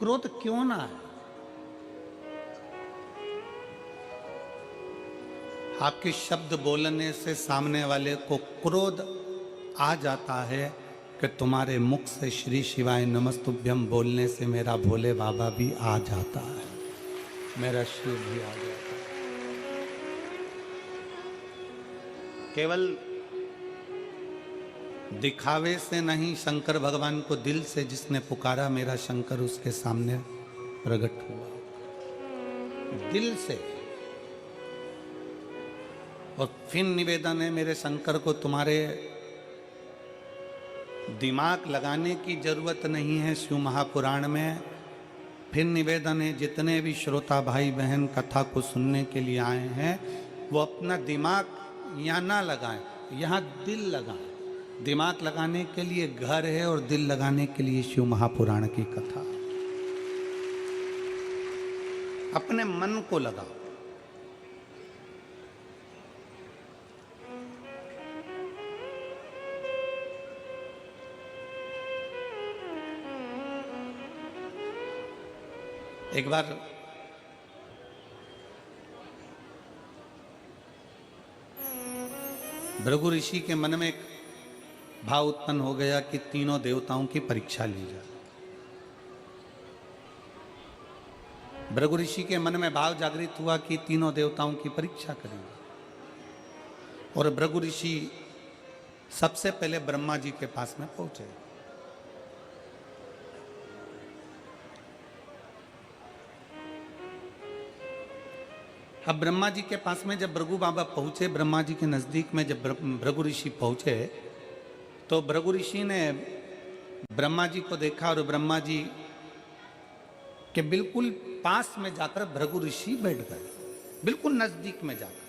क्रोध क्यों ना आए? आपके शब्द बोलने से सामने वाले को क्रोध आ जाता है कि तुम्हारे मुख से श्री शिवाय नमस्तुभ्यम बोलने से मेरा भोले बाबा भी आ जाता है, मेरा शिव भी आ जाता है। केवल दिखावे से नहीं, शंकर भगवान को दिल से जिसने पुकारा मेरा शंकर उसके सामने प्रकट हुआ, दिल से। और फिर निवेदन है मेरे शंकर को, तुम्हारे दिमाग लगाने की जरूरत नहीं है शिव महापुराण में। फिर निवेदन है जितने भी श्रोता भाई बहन कथा को सुनने के लिए आए हैं वो अपना दिमाग यहाँ ना लगाएं, यहाँ दिल लगाएं। दिमाग लगाने के लिए घर है और दिल लगाने के लिए शिव महापुराण की कथा। अपने मन को लगाओ। एक बार भृगु ऋषि के मन में एक भाव उत्पन्न हो गया कि तीनों देवताओं की परीक्षा ली जाए। भृगु ऋषि के मन में भाव जागृत हुआ कि तीनों देवताओं की परीक्षा करेंगे। और भृगु ऋषि सबसे पहले ब्रह्मा जी के पास में पहुंचे। अब ब्रह्मा जी के पास में जब भृगु बाबा पहुंचे, ब्रह्मा जी के नजदीक में जब भृगु ऋषि पहुंचे तो भृगु ऋषि ने ब्रह्मा जी को देखा और ब्रह्मा जी के बिल्कुल पास में जाकर भृगु ऋषि बैठ गए, बिल्कुल नजदीक में जाकर।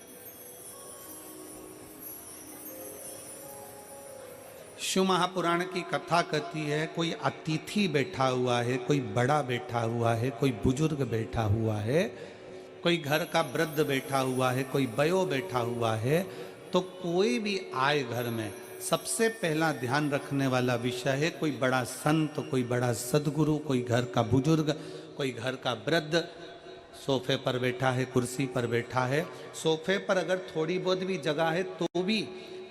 शिव महापुराण की कथा कहती है कोई अतिथि बैठा हुआ है, कोई बड़ा बैठा हुआ है, कोई बुजुर्ग बैठा हुआ है, कोई घर का वृद्ध बैठा हुआ है, कोई बयो बैठा हुआ है, तो कोई भी आए घर में सबसे पहला ध्यान रखने वाला विषय है कोई बड़ा संत, कोई बड़ा सदगुरु, कोई घर का बुजुर्ग, कोई घर का वृद्ध सोफे पर बैठा है, कुर्सी पर बैठा है। सोफे पर अगर थोड़ी बहुत भी जगह है तो भी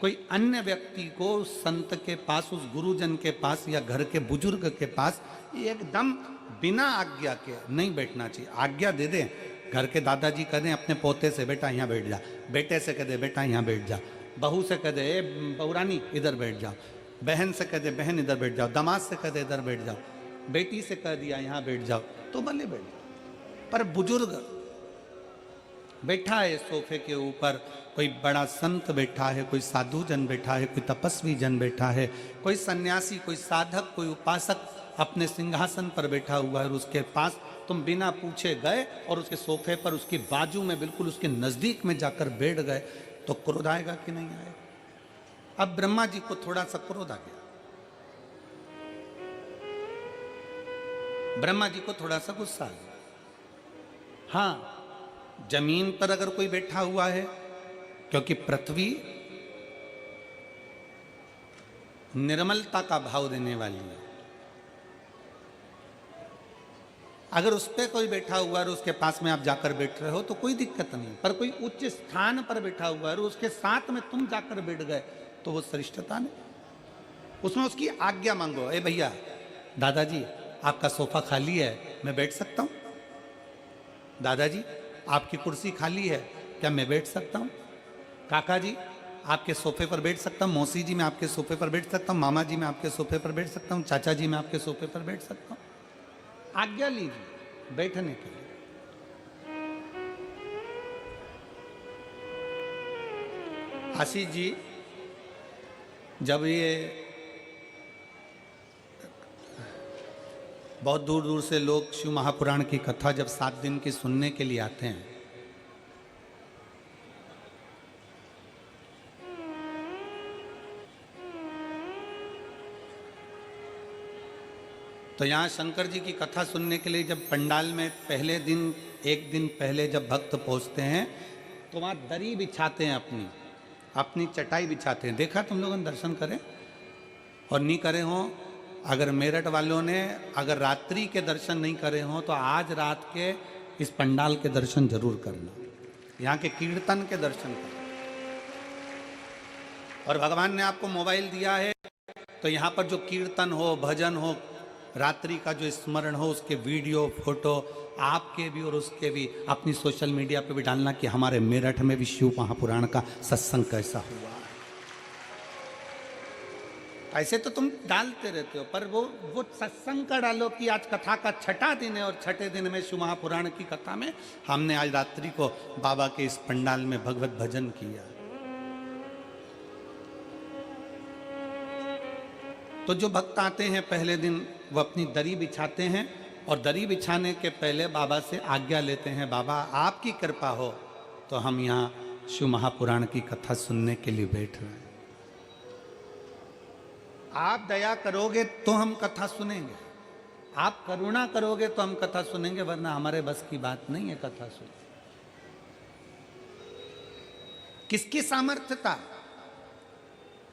कोई अन्य व्यक्ति को संत के पास, उस गुरुजन के पास या घर के बुजुर्ग के पास एकदम बिना आज्ञा के नहीं बैठना चाहिए। आज्ञा दे दें, घर के दादाजी कह दें अपने पोते से बेटा यहाँ बैठ जा, बेटे से कह दे बेटा यहाँ बैठ जा, बहू से कह दे बहुरानी इधर बैठ जाओ, बहन से कह दे बहन इधर बैठ जाओ, दामाद से कह दे इधर बैठ जाओ, बेटी से कह दिया यहाँ बैठ जाओ, तो भले बैठ जाओ। पर बुजुर्ग बैठा है सोफे के ऊपर, कोई बड़ा संत बैठा है, कोई साधु जन बैठा है, कोई तपस्वी जन बैठा है, कोई सन्यासी, कोई साधक, कोई उपासक अपने सिंहासन पर बैठा हुआ है और उसके पास तुम बिना पूछे गए और उसके सोफे पर उसकी बाजू में बिल्कुल उसके नजदीक में जाकर बैठ गए, तो क्रोध आएगा कि नहीं आएगा? अब ब्रह्मा जी को थोड़ा सा क्रोध आ गया, ब्रह्मा जी को थोड़ा सा गुस्सा आ गया। हाँ, जमीन पर अगर कोई बैठा हुआ है, क्योंकि पृथ्वी निर्मलता का भाव देने वाली है, अगर उस पर कोई बैठा हुआ है और उसके पास में आप जाकर बैठ रहे हो तो कोई दिक्कत नहीं। पर कोई उच्च स्थान पर बैठा हुआ है और उसके साथ में तुम जाकर बैठ गए तो वो श्रेष्ठता नहीं। उसमें उसकी आज्ञा मांगो, ए भैया दादाजी आपका सोफा खाली है, मैं बैठ सकता हूँ? दादाजी आपकी कुर्सी खाली है, क्या मैं बैठ सकता हूँ? काका जी आपके सोफे पर बैठ सकता हूँ? मौसी जी मैं आपके सोफे पर बैठ सकता हूँ? मामा जी मैं आपके सोफे पर बैठ सकता हूँ? चाचा जी मैं आपके सोफे पर बैठ सकता हूँ? आज्ञा लीजिए बैठने के लिए। आशीष जी जब ये बहुत दूर दूर से लोग शिव महापुराण की कथा जब 7 दिन की सुनने के लिए आते हैं, तो यहाँ शंकर जी की कथा सुनने के लिए जब पंडाल में पहले दिन, एक दिन पहले जब भक्त पहुँचते हैं तो वहाँ दरी बिछाते हैं, अपनी चटाई बिछाते हैं। देखा तुम लोगों ने? दर्शन करें और नहीं करे हो अगर मेरठ वालों ने अगर रात्रि के दर्शन नहीं करे हों तो आज रात के इस पंडाल के दर्शन जरूर करना, यहाँ के कीर्तन के दर्शन करना। और भगवान ने आपको मोबाइल दिया है तो यहाँ पर जो कीर्तन हो, भजन हो, रात्रि का जो स्मरण हो, उसके वीडियो फोटो आपके भी और उसके भी अपनी सोशल मीडिया पे भी डालना कि हमारे मेरठ में भी शिव महापुराण का सत्संग कैसा हुआ है। ऐसे तो तुम डालते रहते हो, पर वो सत्संग का डालो कि आज कथा का छठा दिन है और छठे दिन में शिव महापुराण की कथा में हमने आज रात्रि को बाबा के इस पंडाल में भगवत भजन किया। तो जो भक्त आते हैं पहले दिन वो अपनी दरी बिछाते हैं और दरी बिछाने के पहले बाबा से आज्ञा लेते हैं, बाबा आपकी कृपा हो तो हम यहाँ शिव महापुराण की कथा सुनने के लिए बैठ रहे हैं। आप दया करोगे तो हम कथा सुनेंगे, आप करुणा करोगे तो हम कथा सुनेंगे, वरना हमारे बस की बात नहीं है कथा सुन। किसकी सामर्थ्यता?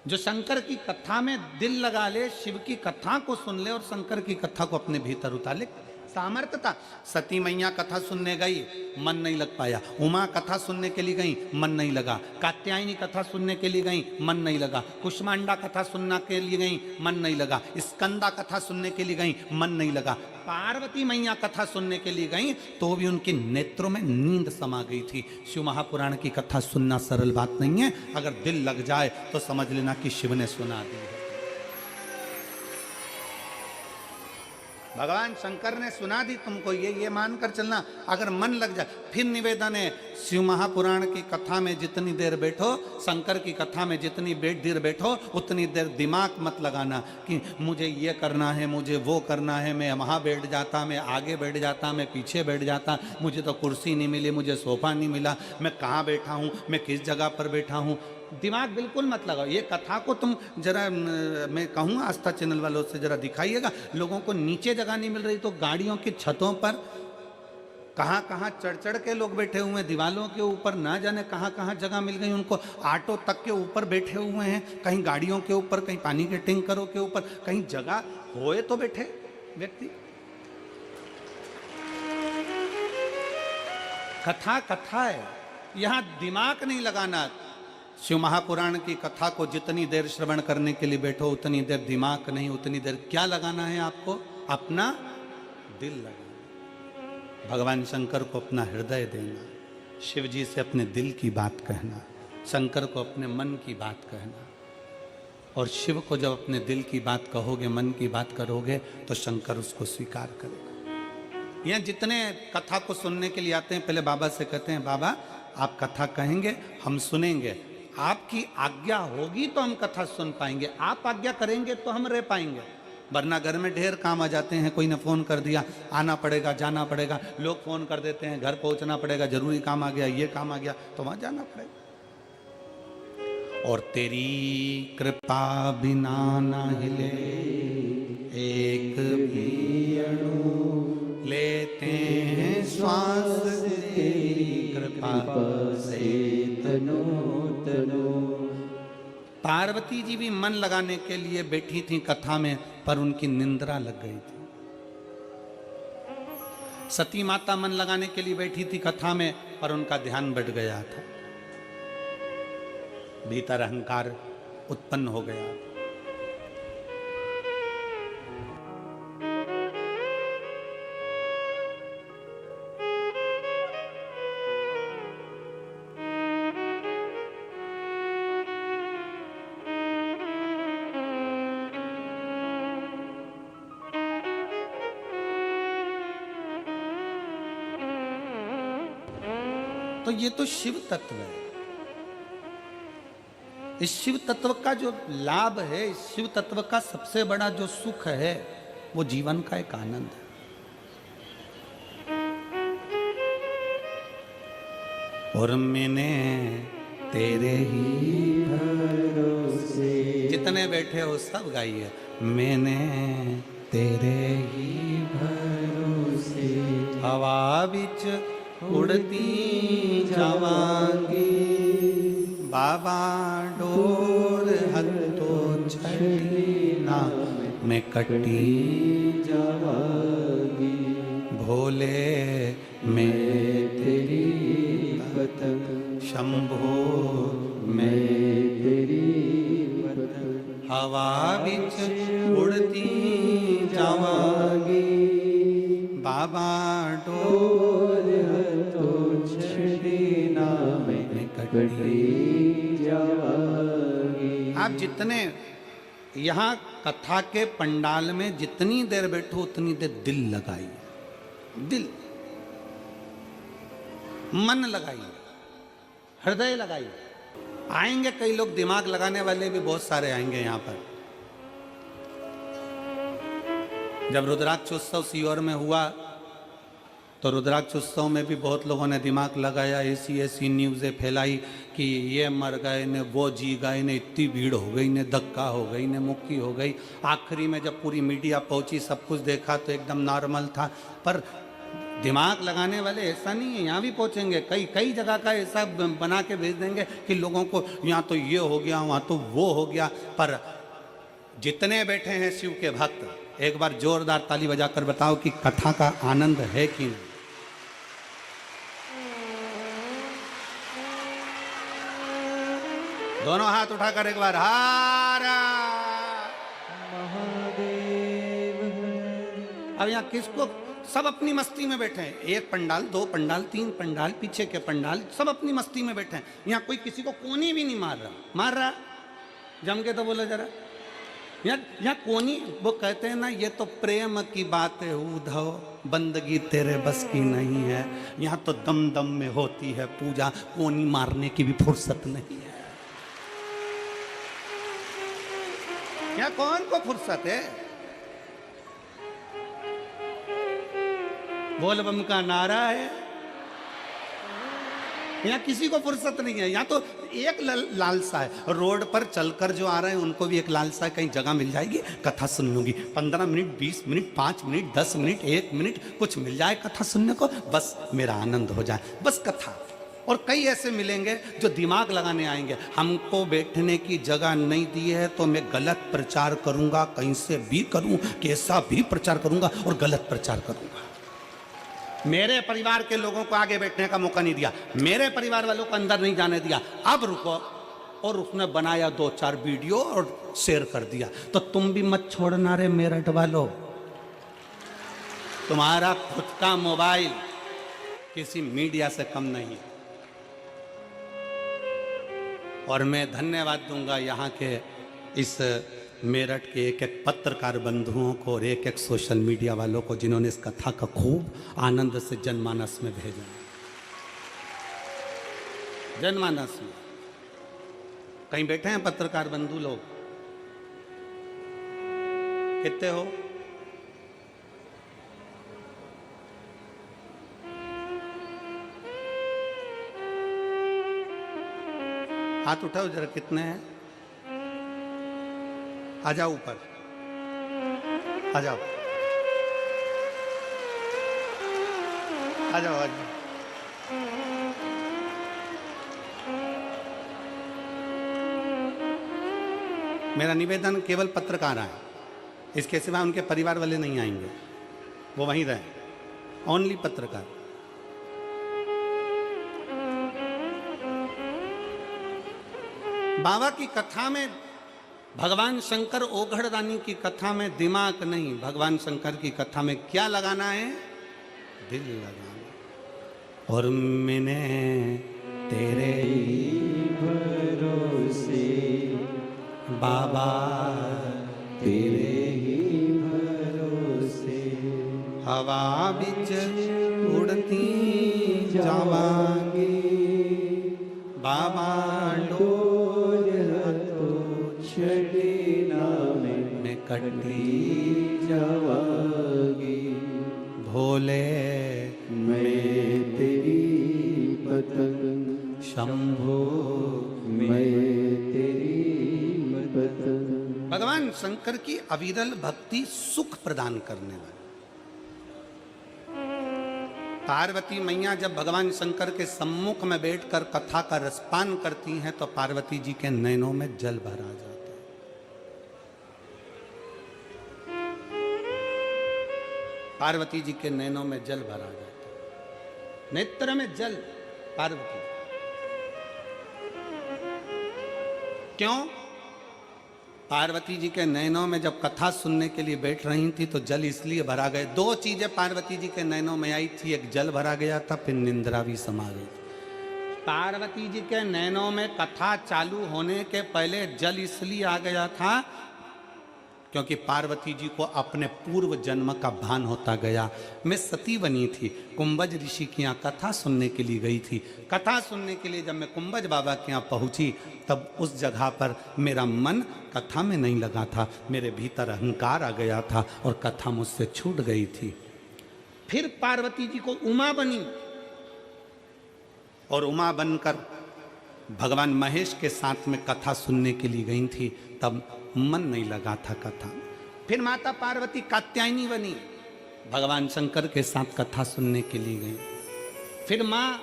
जो शंकर की कथा में दिल लगा ले, शिव की कथा को सुन ले और शंकर की कथा को अपने भीतर उतार ले, सामर्थ्यता। सती मैया कथा सुनने गई, मन नहीं लग पाया। उमा कथा सुनने के लिए गई, मन नहीं लगा। कात्यायनी कथा सुनने के लिए गई, मन नहीं लगा। कुष्मांडा कथा सुनने के लिए गई, मन नहीं लगा। स्कंदा कथा सुनने के लिए गई, मन नहीं लगा। पार्वती मैया कथा सुनने के लिए गई तो भी उनके नेत्रों में नींद समा गई थी। शिव महापुराण की कथा सुनना सरल बात नहीं है, अगर दिल लग जाए तो समझ लेना कि शिव ने सुना दी है। भगवान शंकर ने सुना दी तुमको, ये मानकर चलना। अगर मन लग जाए, फिर निवेदन है, शिव महापुराण की कथा में जितनी देर बैठो, शंकर की कथा में जितनी देर बैठो, उतनी देर दिमाग मत लगाना कि मुझे ये करना है, मुझे वो करना है, मैं वहाँ बैठ जाता, मैं आगे बैठ जाता, मैं पीछे बैठ जाता, मुझे तो कुर्सी नहीं मिली, मुझे सोफा नहीं मिला, मैं कहाँ बैठा हूँ, मैं किस जगह पर बैठा हूँ। दिमाग बिल्कुल मत लगाओ। ये कथा को तुम जरा, मैं कहूँगा आस्था चैनल वालों से जरा दिखाइएगा। लोगों को नीचे जगह नहीं मिल रही तो गाड़ियों की छतों पर कहाँ कहाँ चढ़ के लोग बैठे हुए हैं, दीवालों के ऊपर ना जाने कहाँ कहाँ जगह मिल गई उनको। ऑटो तक के ऊपर बैठे हुए हैं, कहीं गाड़ियों के ऊपर, कहीं पानी के टैंकरों के ऊपर, कहीं जगह होए तो बैठे व्यक्ति। कथा है, यहाँ दिमाग नहीं लगाना। शिव महापुराण की कथा को जितनी देर श्रवण करने के लिए बैठो, उतनी देर दिमाग नहीं, उतनी देर क्या लगाना है आपको? अपना दिल लगाना। भगवान शंकर को अपना हृदय देना, शिव जी से अपने दिल की बात कहना, शंकर को अपने मन की बात कहना। और शिव को जब अपने दिल की बात कहोगे, मन की बात करोगे, तो शंकर उसको स्वीकार करेगा। यहाँ जितने कथा को सुनने के लिए आते हैं, पहले बाबा से कहते हैं, बाबा आप कथा कहेंगे, हम सुनेंगे, आपकी आज्ञा होगी तो हम कथा सुन पाएंगे, आप आज्ञा करेंगे तो हम रह पाएंगे। वरना घर में ढेर काम आ जाते हैं, कोई ने फ़ोन कर दिया, आना पड़ेगा, जाना पड़ेगा, लोग फ़ोन कर देते हैं, घर पहुंचना पड़ेगा, जरूरी काम आ गया, ये काम आ गया, तो वहां जाना पड़ेगा। और तेरी कृपा बिना ना हिले एक भी अणु, लेते हैं श्वास तेरी कृपा से तनो तनो। पार्वती जी भी मन लगाने के लिए बैठी थी कथा में, पर उनकी निंद्रा लग गई थी। सती माता मन लगाने के लिए बैठी थी कथा में, पर उनका ध्यान बढ़ गया था, भीतर अहंकार उत्पन्न हो गया। तो ये तो शिव तत्व है। इस शिव तत्व का जो लाभ है, इस शिव तत्व का सबसे बड़ा जो सुख है, वो जीवन का एक आनंद है। और मैंने तेरे ही भरोसे, जितने बैठे हो सब गाइए, मैंने तेरे ही भरोसे हवा बिच उड़ती जावांगी, बाबा डोर हत्तो छड़ी ना में कटी जावागी, भोले में तेरी पतंग, शंभो मैं तेरी पतंग, हवा बिच उड़ती जावागी, बाबा डोर तो छड़ी नाम में कटी जावागी। आप जितने यहाँ कथा के पंडाल में जितनी देर बैठो उतनी देर दिल लगाइए, दिल मन लगाइए, हृदय लगाइए। आएंगे कई लोग, दिमाग लगाने वाले भी बहुत सारे आएंगे यहाँ पर। जब रुद्राक्षोत्सव सीहोर में हुआ तो रुद्राक्षोत्सव में भी बहुत लोगों ने दिमाग लगाया, ऐसी ऐसी न्यूज़ें फैलाई कि ये मर गए ने, वो जी गए ने, इतनी भीड़ हो गई ने, धक्का हो गई ने, मुक्की हो गई। आखिरी में जब पूरी मीडिया पहुंची, सब कुछ देखा तो एकदम नॉर्मल था। पर दिमाग लगाने वाले ऐसा नहीं है, यहाँ भी पहुंचेंगे, कई कई जगह का ऐसा बना के भेज देंगे कि लोगों को यहाँ तो ये हो गया, वहाँ तो वो हो गया। पर जितने बैठे हैं शिव के भक्त, एक बार जोरदार ताली बजाकर बताओ कि कथा का आनंद है कि नहीं। दोनों हाथ उठाकर एक बार हर महादेव। अब यहाँ किसको, सब अपनी मस्ती में बैठे हैं। एक पंडाल, दो पंडाल, तीन पंडाल, पीछे के पंडाल, सब अपनी मस्ती में बैठे हैं। यहाँ कोई किसी को कोनी भी नहीं मार रहा। मार रहा जम के तो बोला जरा। यहाँ कोनी, वो कहते हैं ना, ये तो प्रेम की बात है उद्धव, बंदगी तेरे बस की नहीं है। यहाँ तो दम दम में होती है पूजा, कोनी मारने की भी फुर्सत नहीं है। यहाँ कौन को फुर्सत है। बोल बम का नारा है, यहाँ किसी को फुर्सत नहीं है। यहाँ तो एक लालसा है, रोड पर चलकर जो आ रहे हैं उनको भी एक लालसा है, कहीं जगह मिल जाएगी कथा सुन लूंगी। 15 minute, 20 minute, 5 minute, 10 minute, 1 minute कुछ मिल जाए कथा सुनने को, बस मेरा आनंद हो जाए, बस कथा। और कई ऐसे मिलेंगे जो दिमाग लगाने आएंगे, हमको बैठने की जगह नहीं दी है तो मैं गलत प्रचार करूंगा, कहीं से भी करूं, कैसा भी प्रचार करूंगा और गलत प्रचार करूंगा। मेरे परिवार के लोगों को आगे बैठने का मौका नहीं दिया, मेरे परिवार वालों को अंदर नहीं जाने दिया। अब रुको। और उसने बनाया 2-4 वीडियो और शेयर कर दिया। तो तुम भी मत छोड़ना रे मेरठ वालों, तुम्हारा खुद का मोबाइल किसी मीडिया से कम नहीं। और मैं धन्यवाद दूंगा यहाँ के इस मेरठ के एक एक पत्रकार बंधुओं को और एक एक सोशल मीडिया वालों को, जिन्होंने इस कथा का खूब आनंद से जनमानस में भेजा। जनमानस में कहीं बैठे हैं पत्रकार बंधु लोग? कितने हो? हाथ उठाओ जरा, कितने हैं? आ जाओ ऊपर, आ जाओ, आ जाओ, आ जाओ। मेरा निवेदन केवल पत्रकार है, इसके सिवा उनके परिवार वाले नहीं आएंगे, वो वहीं रहे। ओनली पत्रकार। बाबा की कथा में, भगवान शंकर ओघड़ रानी की कथा में दिमाग नहीं, भगवान शंकर की कथा में क्या लगाना है? दिल लगाना। और मैंने तेरे भरोसे बाबा, तेरे ही भरोसे हवा बिच उड़ती जावांगी, बाबा छड़ी नाम में कटी जावागी, भोले मैं तेरी पतंग, शंभो मैं तेरी पतंग। भगवान शंकर की अविरल भक्ति सुख प्रदान करने वाली। पार्वती मैया जब भगवान शंकर के सम्मुख में बैठकर कथा का रसपान करती हैं तो पार्वती जी के नैनों में जल भरा जाता है। पार्वती जी के नैनों में जल भरा जाता, नेत्र में जल। पार्वती क्यों? पार्वती जी के नैनों में जब कथा सुनने के लिए बैठ रही थी तो जल इसलिए भरा गए। दो चीजें पार्वती जी के नैनों में आई थी, एक जल भरा गया था, फिर निंद्रा भी समा गई थी। पार्वती जी के नैनों में कथा चालू होने के पहले जल इसलिए आ गया था क्योंकि पार्वती जी को अपने पूर्व जन्म का भान होता गया। मैं सती बनी थी, कुंभज ऋषि के यहाँ कथा सुनने के लिए गई थी। कथा सुनने के लिए जब मैं कुंभज बाबा के यहाँ पहुँची तब उस जगह पर मेरा मन कथा में नहीं लगा था, मेरे भीतर अहंकार आ गया था और कथा मुझसे छूट गई थी। फिर पार्वती जी को उमा बनी और उमा बनकर भगवान महेश के साथ में कथा सुनने के लिए गई थी, तब मन नहीं लगा था कथा। फिर माता पार्वती कात्यायनी बनी, भगवान शंकर के साथ कथा सुनने के लिए गई। फिर माँ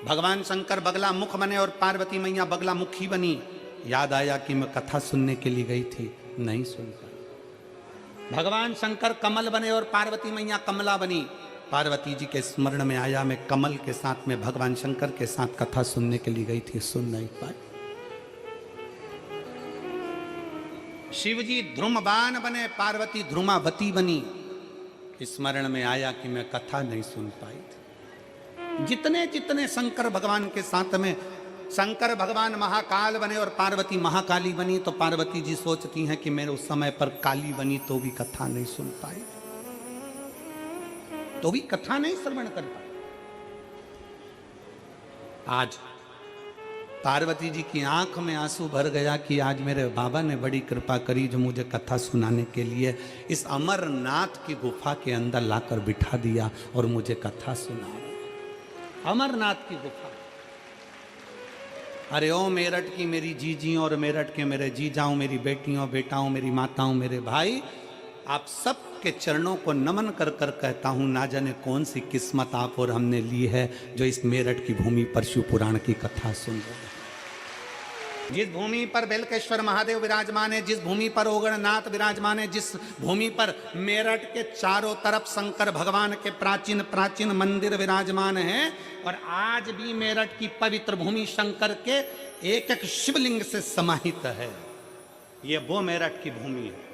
भगवान शंकर बगला मुख बने और पार्वती मैया बगला मुखी बनी। याद आया कि मैं कथा सुनने के लिए गई थी, नहीं सुन पाई। भगवान शंकर कमल बने और पार्वती मैया कमला बनी। पार्वती जी के स्मरण में आया मैं कमल के साथ में भगवान शंकर के साथ कथा सुनने के लिए गई थी, सुन नहीं पाई। शिवजी ध्रुमबान बने, पार्वती ध्रुमावती बनी। स्मरण में आया कि मैं कथा नहीं सुन पाई थी। जितने जितने शंकर भगवान के साथ में, शंकर भगवान महाकाल बने और पार्वती महाकाली बनी, तो पार्वती जी सोचती हैं कि मैं उस समय पर काली बनी तो भी कथा नहीं सुन पाई, तो भी कथा नहीं श्रवण कर पाई। आज पार्वती जी की आंख में आंसू भर गया कि आज मेरे बाबा ने बड़ी कृपा करी जो मुझे कथा सुनाने के लिए इस अमरनाथ की गुफा के अंदर लाकर बिठा दिया और मुझे कथा सुना। अमरनाथ की गुफा। अरे ओ मेरठ की मेरी जीजियों और मेरठ के मेरे जीजाओं, मेरी बेटियों बेटाओं, मेरी माताओं, मेरे भाई, आप सब के चरणों को नमन कर कर कहता हूँ, ना जाने कौन सी किस्मत आप और हमने ली है जो इस मेरठ की भूमि पर शिव पुराण की कथा सुन रहे हैं। जिस भूमि पर बेलकेश्वर महादेव विराजमान है, जिस भूमि पर ओगणनाथ विराजमान है, जिस भूमि पर मेरठ के चारों तरफ शंकर भगवान के प्राचीन प्राचीन मंदिर विराजमान हैं, और आज भी मेरठ की पवित्र भूमि शंकर के एक एक शिवलिंग से समाहित है। ये वो मेरठ की भूमि है।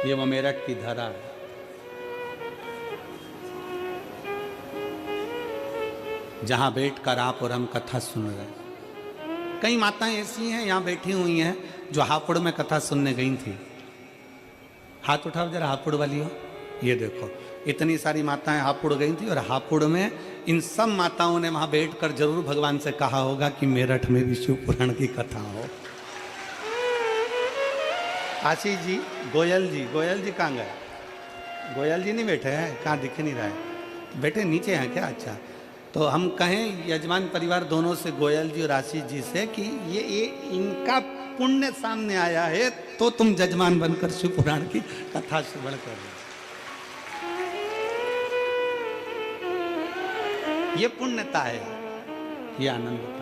ये वो मेरठ की धरा है। जहां बैठकर आप और हम कथा सुन रहे हैं। कई माताएं ऐसी हैं यहां बैठी हुई हैं जो हापुड़ में कथा सुनने गई थी। हाथ उठाओ जरा, हापुड़ वाली हो। ये देखो, इतनी सारी माताएं हापुड़ गई थी और हापुड़ में इन सब माताओं ने वहां बैठकर जरूर भगवान से कहा होगा कि मेरठ में भी शिव पुराण की कथा हो। आशीष जी, गोयल जी कहाँ गए? गोयल जी नहीं बैठे हैं, कहाँ दिख नहीं रहा है? बैठे नीचे हैं क्या? अच्छा, तो हम कहें यजमान परिवार दोनों से, गोयल जी और आशीष जी से, कि ये इनका पुण्य सामने आया है तो तुम जजमान बनकर शिव पुराण की कथा श्रवण कर रहे हो। ये पुण्यता है, ये आनंदता।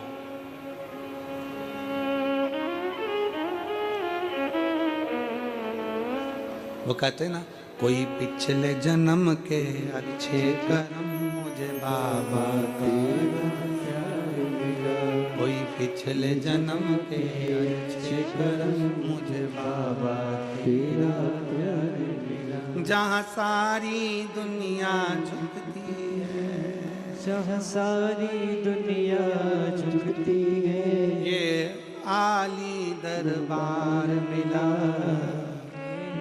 वो कहते हैं ना, कोई पिछले जन्म के अच्छे कर्म मुझे बाबा तेरा प्यार मिला, कोई पिछले जन्म के अच्छे कर्म मुझे बाबा तेरा प्यार मिला। जहाँ सारी दुनिया झुकती है, जहाँ सारी दुनिया झुकती है, ये आली दरबार मिला,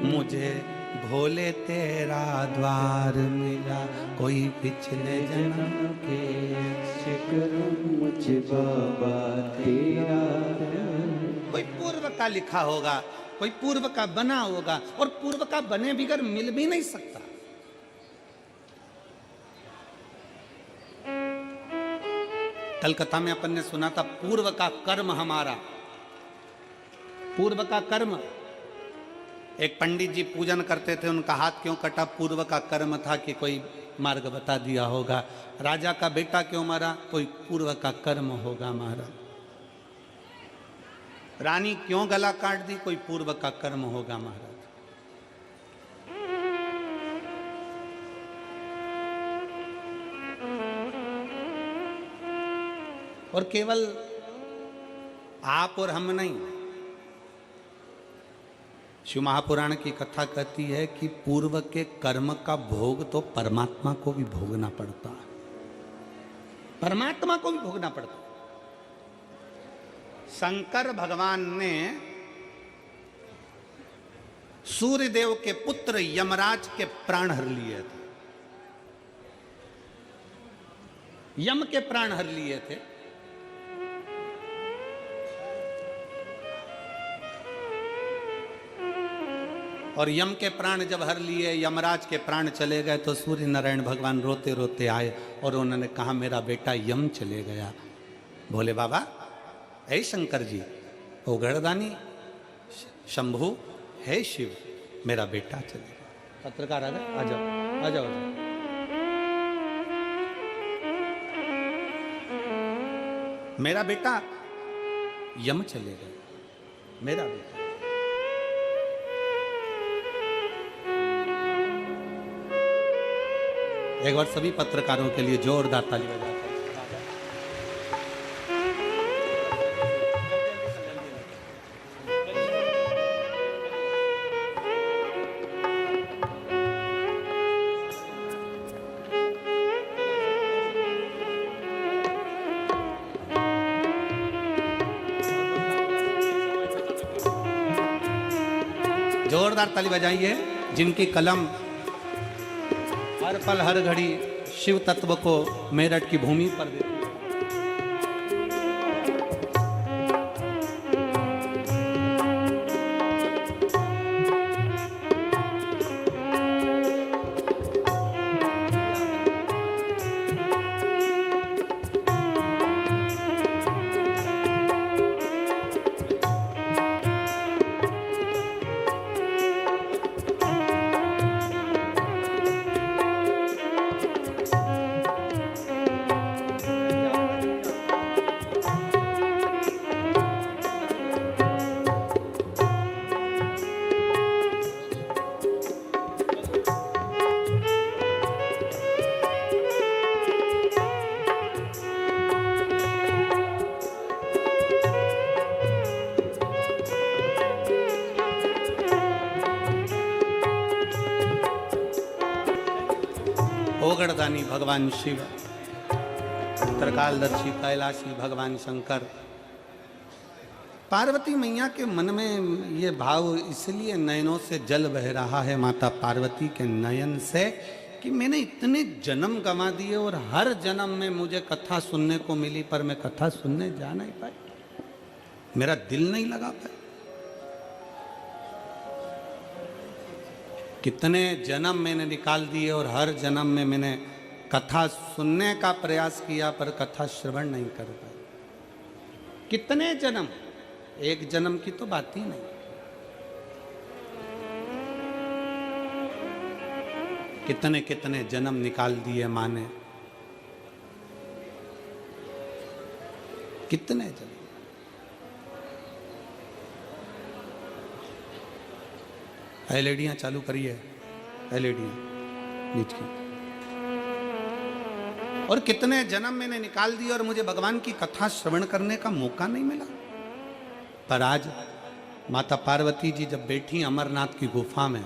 मुझे भोले तेरा द्वार मिला। कोई पिछले जन्म के अच्छे कर्म मुझे बाबा तेरा कोई पूर्व का लिखा होगा, कोई पूर्व का बना होगा, और पूर्व का बने बिगर मिल भी नहीं सकता। कलकत्ता में अपन ने सुना था, पूर्व का कर्म हमारा, पूर्व का कर्म। एक पंडित जी पूजन करते थे, उनका हाथ क्यों कटा? पूर्व का कर्म था कि कोई मार्ग बता दिया होगा। राजा का बेटा क्यों मारा? कोई पूर्व का कर्म होगा मारा। रानी क्यों गला काट दी? कोई पूर्व का कर्म होगा महाराज। और केवल आप और हम नहीं, शिव महापुराण की कथा कहती है कि पूर्व के कर्म का भोग तो परमात्मा को भी भोगना पड़ता है, परमात्मा को भी भोगना पड़ता है। शंकर भगवान ने सूर्यदेव के पुत्र यमराज के प्राण हर लिए थे, यम के प्राण हर लिए थे। और यम के प्राण जब हर लिए, यमराज के प्राण चले गए, तो सूर्य नारायण भगवान रोते रोते आए और उन्होंने कहा मेरा बेटा यम चले गया। भोले बाबा, हे शंकर जी, ओ गणदानी शंभु, हे शिव, मेरा बेटा चले गया। पत्रकार आ गए, आ जाओ आ जाओ, आ जाओ। मेरा बेटा यम चले गए, मेरा बेटा। एक बार सभी पत्रकारों के लिए जोरदार ताली बजाते हैं। जोरदार ताली बजाइए जिनकी कलम हर पल हर घड़ी शिव तत्व को मेरठ की भूमि पर देती है। ओगड़दानी भगवान शिव, त्रिकालदर्शी कैलाशी भगवान शंकर। पार्वती मैया के मन में ये भाव इसलिए नयनों से जल बह रहा है माता पार्वती के नयन से कि मैंने इतने जन्म गंवा दिए और हर जन्म में मुझे कथा सुनने को मिली, पर मैं कथा सुनने जा नहीं पाई, मेरा दिल नहीं लगा पाया। कितने जन्म मैंने निकाल दिए और हर जन्म में मैंने कथा सुनने का प्रयास किया, पर कथा श्रवण नहीं कर पाया। कितने जन्म, एक जन्म की तो बात ही नहीं। कितने कितने जन्म निकाल दिए माँ ने, कितने जन्म। एलईडियां चालू करिए, एलईडियां नीच की। और कितने जन्म मैंने निकाल दिए और मुझे भगवान की कथा श्रवण करने का मौका नहीं मिला। पर आज माता पार्वती जी जब बैठी अमरनाथ की गुफा में,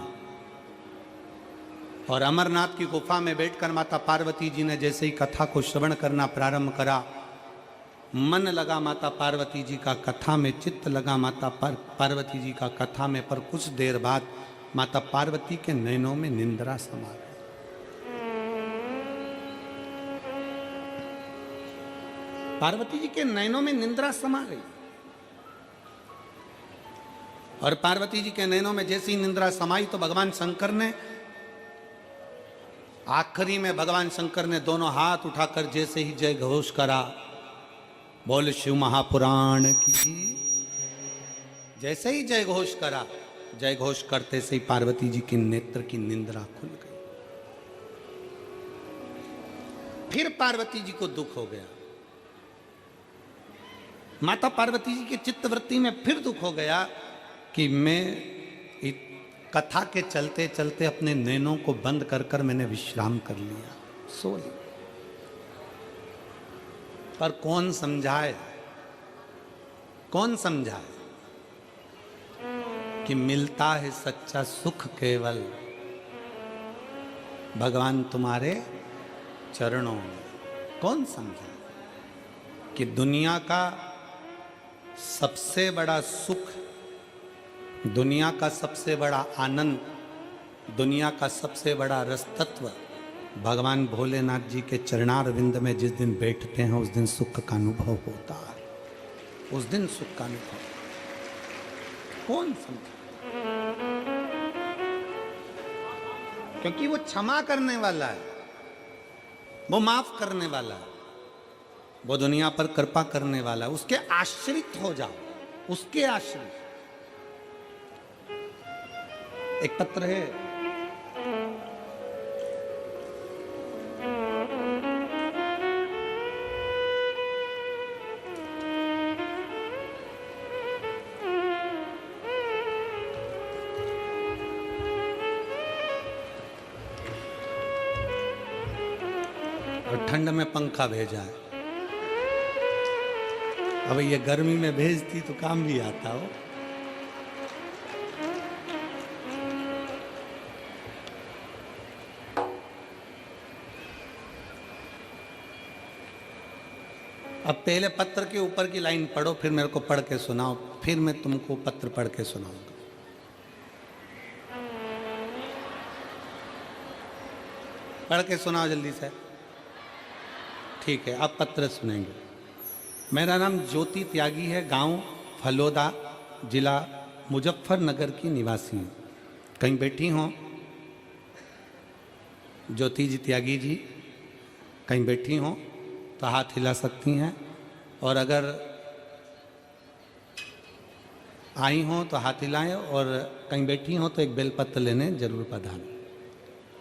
और अमरनाथ की गुफा में बैठकर माता पार्वती जी ने जैसे ही कथा को श्रवण करना प्रारंभ करा, मन लगा माता पार्वती जी का कथा में, चित्त लगा माता पार्वती जी का कथा में। पर कुछ देर बाद माता पार्वती के नयनों में निंद्रा समा गई। पार्वती जी के नयनों में निंद्रा समा गई। और पार्वती जी के नयनों में जैसी निंद्रा समाई तो भगवान शंकर ने, आखिरी में भगवान शंकर ने दोनों हाथ उठाकर जैसे ही जय घोष करा, बोल शिव महापुराण की। जैसे ही जय घोष करा, जय घोष करते से ही पार्वती जी की नेत्र की निंद्रा खुल गई। फिर पार्वती जी को दुख हो गया। माता पार्वती जी की चित्तवृत्ति में फिर दुख हो गया कि मैं कथा के चलते चलते अपने नैनों को बंद कर कर मैंने विश्राम कर लिया, सो लिया। पर कौन समझाए, कौन समझाए कि मिलता है सच्चा सुख केवल भगवान तुम्हारे चरणों में। कौन समझाए कि दुनिया का सबसे बड़ा सुख, दुनिया का सबसे बड़ा आनंद, दुनिया का सबसे बड़ा रसतत्व भगवान भोलेनाथ जी के चरणारविंद में जिस दिन बैठते हैं उस दिन सुख का अनुभव होता है, उस दिन सुख का अनुभव। कौन समझे? क्योंकि वो क्षमा करने वाला है, वो माफ करने वाला है, वो दुनिया पर कृपा करने वाला है। उसके आश्रित हो जाओ, उसके आश्रित। एक पत्र है, और ठंड में पंखा भेजा है। अब ये गर्मी में भेजती तो काम भी आता हो। अब पहले पत्र के ऊपर की लाइन पढ़ो, फिर मेरे को पढ़ के सुनाओ, फिर मैं तुमको पत्र पढ़ के सुनाऊंगा। पढ़ के सुनाओ जल्दी से। ठीक है, अब पत्र सुनेंगे। मेरा नाम ज्योति त्यागी है, गांव फलोदा, जिला मुजफ्फरनगर की निवासी हूँ। कहीं बैठी हो ज्योति जी त्यागी जी? कहीं बैठी हो तो हाथ हिला सकती हैं, और अगर आई हो तो हाथ हिलाएं, और कहीं बैठी हो तो एक बेलपत्र लेने जरूर पधारें।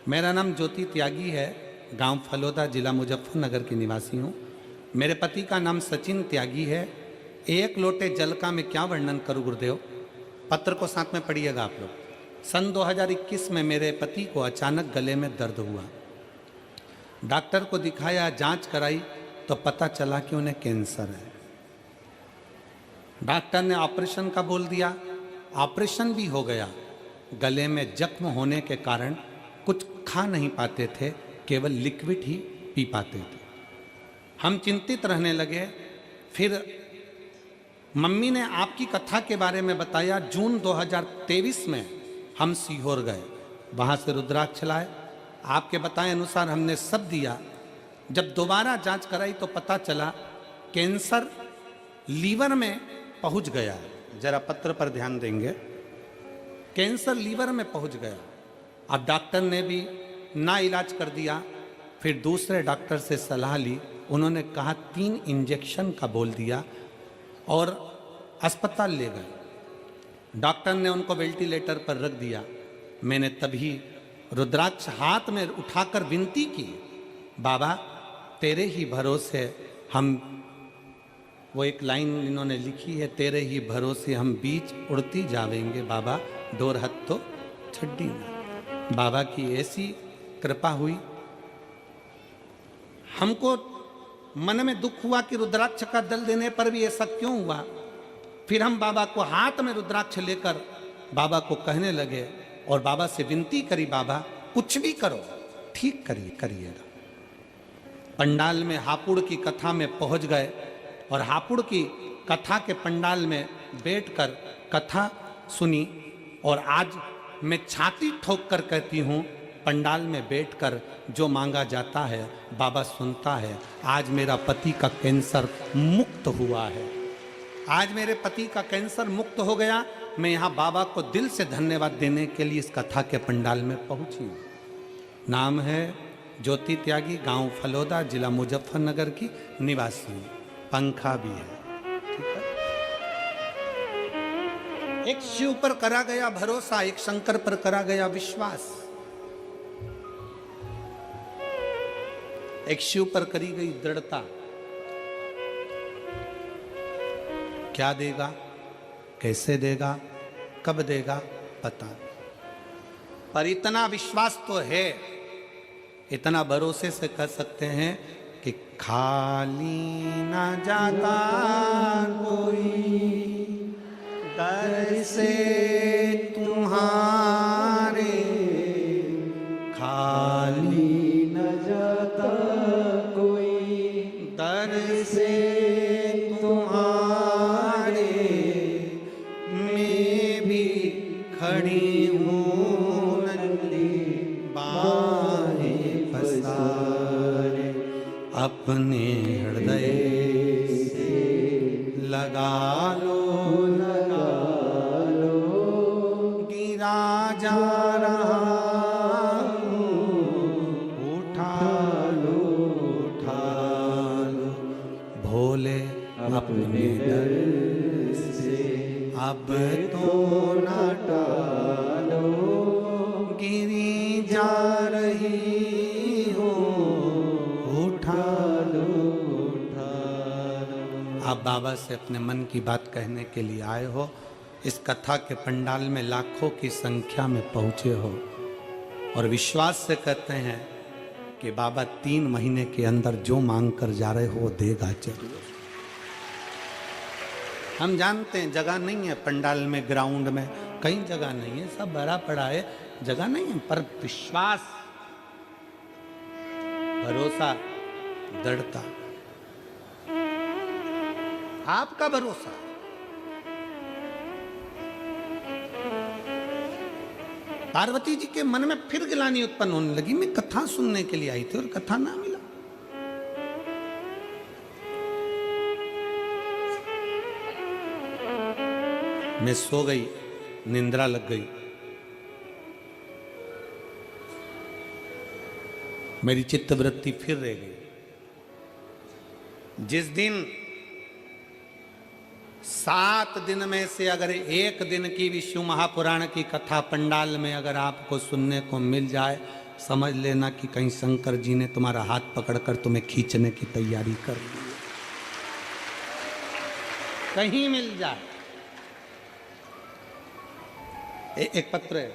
मेरा नाम ज्योति त्यागी है, गांव फलोदा, जिला मुजफ्फरनगर की निवासी हूँ। मेरे पति का नाम सचिन त्यागी है। एक लोटे जल का मैं क्या वर्णन करूँ गुरुदेव? पत्र को साथ में पढ़िएगा आप लोग। सन 2021 में मेरे पति को अचानक गले में दर्द हुआ। डॉक्टर को दिखाया, जांच कराई तो पता चला कि उन्हें कैंसर है। डॉक्टर ने ऑपरेशन का बोल दिया, ऑपरेशन भी हो गया। गले में जख्म होने के कारण कुछ खा नहीं पाते थे, केवल लिक्विड ही पी पाते थे। हम चिंतित रहने लगे। फिर मम्मी ने आपकी कथा के बारे में बताया। जून 2023 में हम सीहोर गए, वहाँ से रुद्राक्ष लाए। आपके बताए अनुसार हमने सब दिया। जब दोबारा जांच कराई तो पता चला कैंसर लीवर में पहुंच गया है। जरा पत्र पर ध्यान देंगे, कैंसर लीवर में पहुंच गया। अब डॉक्टर ने भी ना इलाज कर दिया। फिर दूसरे डॉक्टर से सलाह ली, उन्होंने कहा 3 इंजेक्शन का बोल दिया और अस्पताल ले गए। डॉक्टर ने उनको वेंटिलेटर पर रख दिया। मैंने तभी रुद्राक्ष हाथ में उठाकर विनती की, बाबा तेरे ही भरोसे हम, वो एक लाइन इन्होंने लिखी है, तेरे ही भरोसे हम बीच उड़ती जावेंगे बाबा, डोर हथ तो छड्डी ना। बाबा की ऐसी कृपा हुई। हमको मन में दुख हुआ कि रुद्राक्ष का दल देने पर भी ऐसा क्यों हुआ। फिर हम बाबा को हाथ में रुद्राक्ष लेकर बाबा को कहने लगे और बाबा से विनती करी, बाबा कुछ भी करो, ठीक करिएगा। पंडाल में हापुड़ की कथा में पहुंच गए और हापुड़ की कथा के पंडाल में बैठकर कथा सुनी। और आज मैं छाती ठोक कर कहती हूँ, पंडाल में बैठकर जो मांगा जाता है बाबा सुनता है। आज मेरा पति का कैंसर मुक्त हुआ है, आज मेरे पति का कैंसर मुक्त हो गया। मैं यहाँ बाबा को दिल से धन्यवाद देने के लिए इस कथा के पंडाल में पहुँची। नाम है ज्योति त्यागी, गांव फलोदा, जिला मुजफ्फरनगर की निवासी। पंखा भी है, ठीक है। एक शिव पर करा गया भरोसा, एक शंकर पर करा गया विश्वास। एक शिव पर करी गई दृढ़ता। क्या देगा, कैसे देगा, कब देगा, पता नहीं। पर इतना विश्वास तो है, इतना भरोसे से कर सकते हैं कि खाली ना जाता कोई दर से तुम्हारे, खाली न जाता कोई दर से तुम्हारे, मैं भी खड़ी हूँ नंदी बाहें पसारे, अपने हृदय से लगा लो, गिरा जा रहा हूँ, उठा लो, भोले अपने दर से अब तो न टालो, गिरी जा रही हो, उठा लो। आप बाबा से अपने मन की बात कहने के लिए आए हो, इस कथा के पंडाल में लाखों की संख्या में पहुंचे हो और विश्वास से कहते हैं कि बाबा 3 महीने के अंदर जो मांग कर जा रहे हो वो देगा जरूर। हम जानते हैं जगह नहीं है पंडाल में, ग्राउंड में कहीं जगह नहीं है, सब भरा पड़ा है, जगह नहीं है, पर विश्वास, भरोसा, दृढ़ता, आपका भरोसा। पार्वती जी के मन में फिर गिलानी उत्पन्न होने लगी, मैं कथा सुनने के लिए आई थी और कथा ना मिला। मैं सो गई, निंद्रा लग गई, मेरी चित्तवृत्ति फिर रह गई। जिस दिन 7 दिन में से अगर 1 दिन की विष्णु महापुराण की कथा पंडाल में अगर आपको सुनने को मिल जाए, समझ लेना कि कहीं शंकर जी ने तुम्हारा हाथ पकड़कर तुम्हें खींचने की तैयारी कर ली है। कहीं मिल जाए। एक पत्र है,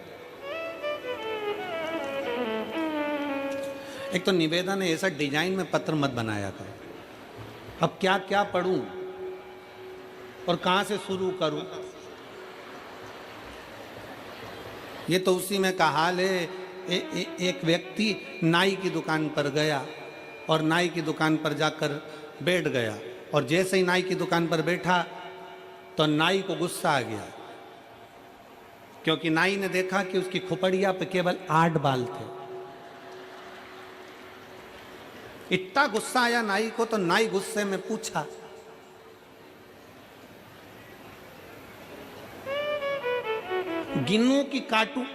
एक तो निवेदन है, ऐसा डिजाइन में पत्र मत बनाया करो। अब क्या क्या पढ़ूं और कहां से शुरू करूं, ये तो उसी में का हाल है। एक व्यक्ति नाई की दुकान पर गया और नाई की दुकान पर जाकर बैठ गया, और जैसे ही नाई की दुकान पर बैठा तो नाई को गुस्सा आ गया, क्योंकि नाई ने देखा कि उसकी खोपड़िया पे केवल 8 बाल थे। इतना गुस्सा आया नाई को, तो नाई गुस्से में पूछा, गिनूं कि काटूं?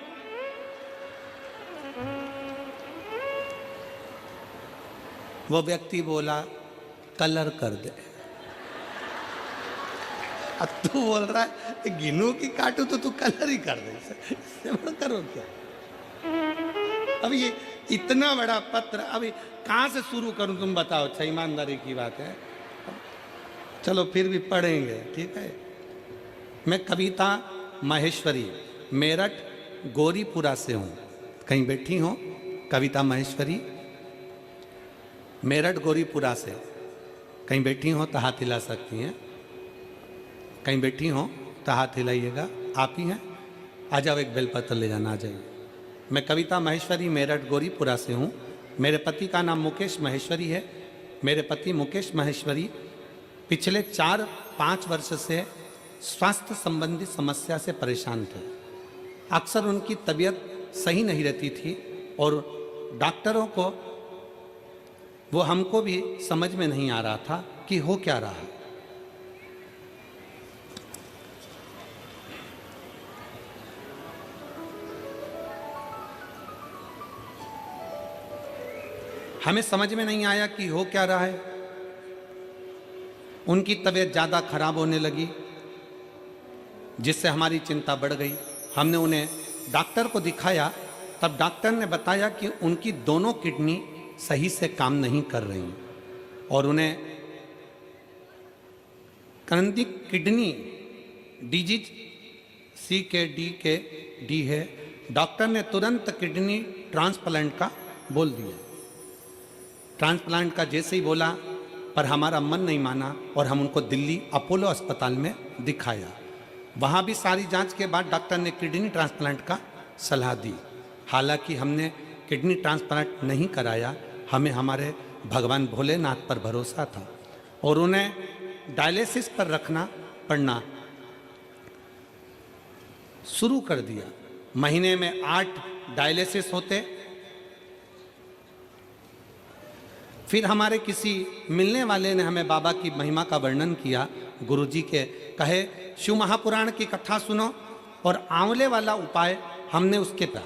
वो व्यक्ति बोला, कलर कर दे। अब तू बोल रहा है गिनूं कि काटूं, तो तू कलर ही कर दे, इससे बड़ा करो क्या? अब ये इतना बड़ा पत्र, अभी कहां से शुरू करूं, तुम बताओ। अच्छा, ईमानदारी की बात है, चलो फिर भी पढ़ेंगे, ठीक है। मैं कविता महेश्वरी, मेरठ गौरीपुरा से हूँ। कहीं बैठी हो कविता महेश्वरी, मेरठ गौरीपुरा से कहीं बैठी हो तो हाथ हिला सकती हैं। कहीं बैठी हो तो हाथ हिलाइएगा, आप ही हैं। आ जाओ, एक बेलपत्र ले जाना, आ जाइए। मैं कविता महेश्वरी, मेरठ गौरीपुरा से हूँ। मेरे पति का नाम मुकेश महेश्वरी है। मेरे पति मुकेश महेश्वरी पिछले 4-5 वर्ष से स्वास्थ्य संबंधी समस्या से परेशान थे। अक्सर उनकी तबीयत सही नहीं रहती थी और डॉक्टरों को, वो हमको भी समझ में नहीं आ रहा था कि हो क्या रहा है। हमें समझ में नहीं आया कि हो क्या रहा है। उनकी तबीयत ज़्यादा खराब होने लगी, जिससे हमारी चिंता बढ़ गई। हमने उन्हें डॉक्टर को दिखाया, तब डॉक्टर ने बताया कि उनकी दोनों किडनी सही से काम नहीं कर रही और उन्हें करंदी किडनी डिजीज CKD है। डॉक्टर ने तुरंत किडनी ट्रांसप्लांट का बोल दिया। ट्रांसप्लांट का जैसे ही बोला, पर हमारा मन नहीं माना और हम उनको दिल्ली अपोलो अस्पताल में दिखाया। वहाँ भी सारी जांच के बाद डॉक्टर ने किडनी ट्रांसप्लांट का सलाह दी। हालांकि हमने किडनी ट्रांसप्लांट नहीं कराया, हमें हमारे भगवान भोलेनाथ पर भरोसा था और उन्हें डायलिसिस पर रखना पड़ना शुरू कर दिया। महीने में 8 डायलिसिस होते। फिर हमारे किसी मिलने वाले ने हमें बाबा की महिमा का वर्णन किया। गुरुजी के कहे शिव महापुराण की कथा सुनो और आंवले वाला उपाय हमने उसके पे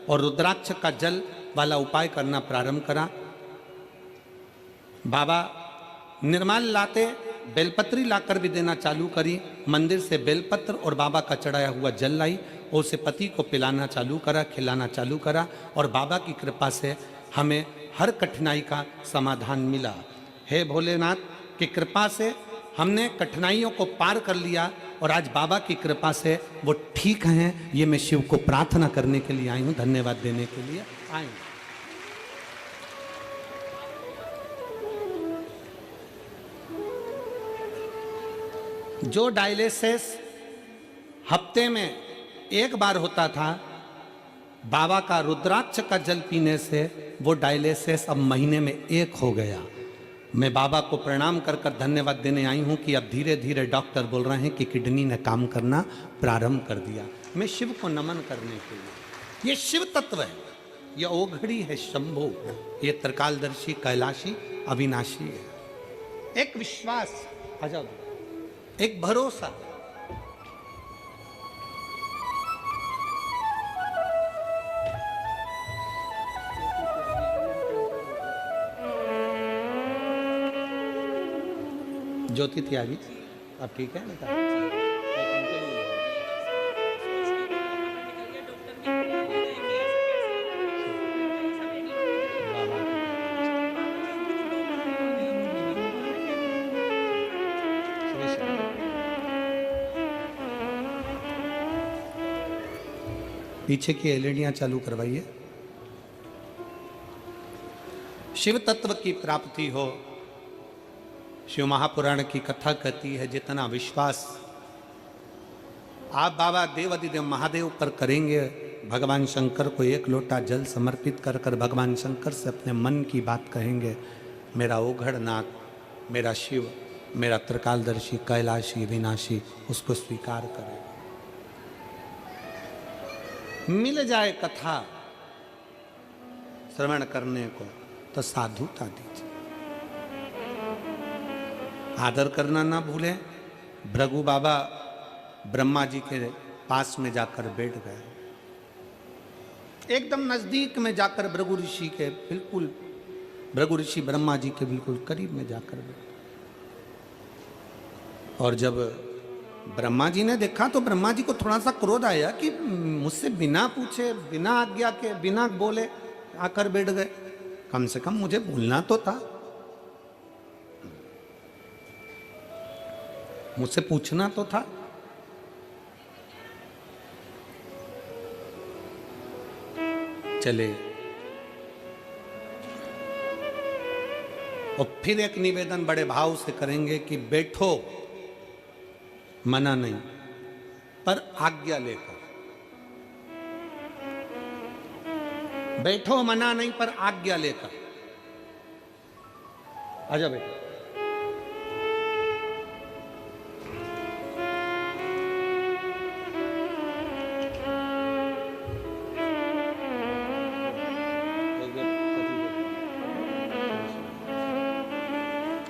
और रुद्राक्ष का जल वाला उपाय करना प्रारंभ करा। बाबा निर्माल लाते, बेलपत्री लाकर भी देना चालू करी। मंदिर से बेलपत्र और बाबा का चढ़ाया हुआ जल लाई और उसे पति को पिलाना चालू करा, खिलाना चालू करा और बाबा की कृपा से हमें हर कठिनाई का समाधान मिला। हे भोलेनाथ की कृपा से हमने कठिनाइयों को पार कर लिया और आज बाबा की कृपा से वो ठीक हैं। ये मैं शिव को प्रार्थना करने के लिए आई हूँ, धन्यवाद देने के लिए आई हूँ। जो डायलिसिस हफ्ते में एक बार होता था, बाबा का रुद्राक्ष का जल पीने से वो डायलिसिस अब महीने में 1 हो गया। मैं बाबा को प्रणाम कर कर धन्यवाद देने आई हूँ कि अब धीरे धीरे डॉक्टर बोल रहे हैं कि किडनी ने काम करना प्रारंभ कर दिया। मैं शिव को नमन करने के लिए, ये शिव तत्व है, ये ओघड़ी है शंभु, ये त्रिकालदर्शी कैलाशी अविनाशी है। एक विश्वास, आ जाओ, एक भरोसा। ज्योति त्यागी अब ठीक है बेटा? पीछे की एलईडियां चालू करवाइए। शिव तत्व की प्राप्ति हो। शिव महापुराण की कथा कहती है जितना विश्वास आप बाबा देवादिदेव महादेव पर करेंगे, भगवान शंकर को 1 लोटा जल समर्पित कर कर भगवान शंकर से अपने मन की बात कहेंगे, मेरा ओघड़नाथ, मेरा शिव, मेरा त्रिकालदर्शी कैलाशी विनाशी उसको स्वीकार करें। मिल जाए कथा श्रवण करने को तो साधुता दीजिए। आदर करना ना भूलें। भृगु बाबा ब्रह्मा जी के पास में जाकर बैठ गए, एकदम नजदीक में जाकर भृगु ऋषि के बिल्कुल, भृगु ऋषि ब्रह्मा जी के बिल्कुल करीब में जाकर बैठ। और जब ब्रह्मा जी ने देखा तो ब्रह्मा जी को थोड़ा सा क्रोध आया कि मुझसे बिना पूछे, बिना आज्ञा के, बिना बोले आकर बैठ गए। कम से कम मुझे बोलना तो था, मुझसे पूछना तो था। चले और फिर एक निवेदन बड़े भाव से करेंगे कि बैठो, मना नहीं, पर आज्ञा लेकर बैठो, मना नहीं पर आज्ञा लेकर। आजा बेटा।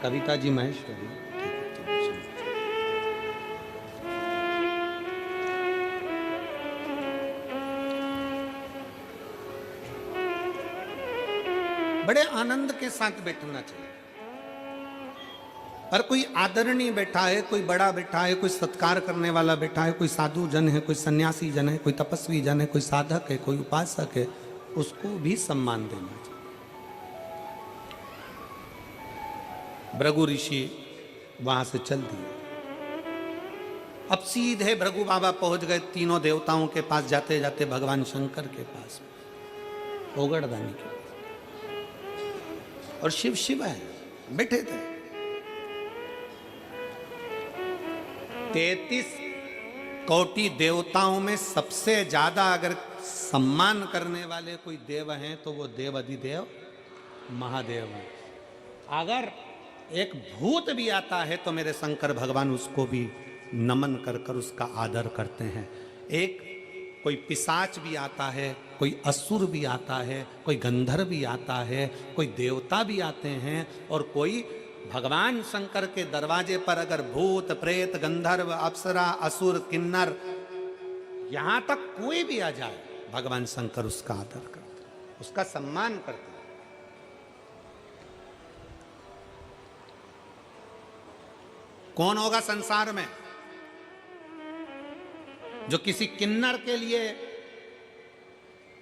कविता जी महेश्वरी। बड़े आनंद के साथ बैठना चाहिए। पर कोई आदरणीय बैठा है, कोई बड़ा बैठा है, कोई सत्कार करने वाला बैठा है, कोई साधु जन है, कोई सन्यासी जन है, कोई तपस्वी जन है, कोई साधक है, कोई उपासक है, उसको भी सम्मान देना चाहिए। भृगु ऋषि वहां से चल दिए। अब सीधे भृगु बाबा पहुंच गए तीनों देवताओं के पास, जाते जाते भगवान शंकर के पास, ओगड़दानी के पास, और शिव शिव है बैठे थे। 33 कोटि देवताओं में सबसे ज्यादा अगर सम्मान करने वाले कोई देव हैं तो वो देव अधिदेव महादेव हैं। अगर एक भूत भी आता है तो मेरे शंकर भगवान उसको भी नमन कर कर उसका आदर करते हैं। एक कोई पिशाच भी आता है, कोई असुर भी आता है, कोई गंधर्व भी आता है, कोई देवता भी आते हैं, और कोई भगवान शंकर के दरवाजे पर अगर भूत प्रेत गंधर्व अप्सरा असुर किन्नर यहां तक कोई भी आ जाए, भगवान शंकर उसका आदर करते, उसका सम्मान करते। कौन होगा संसार में जो किसी किन्नर के लिए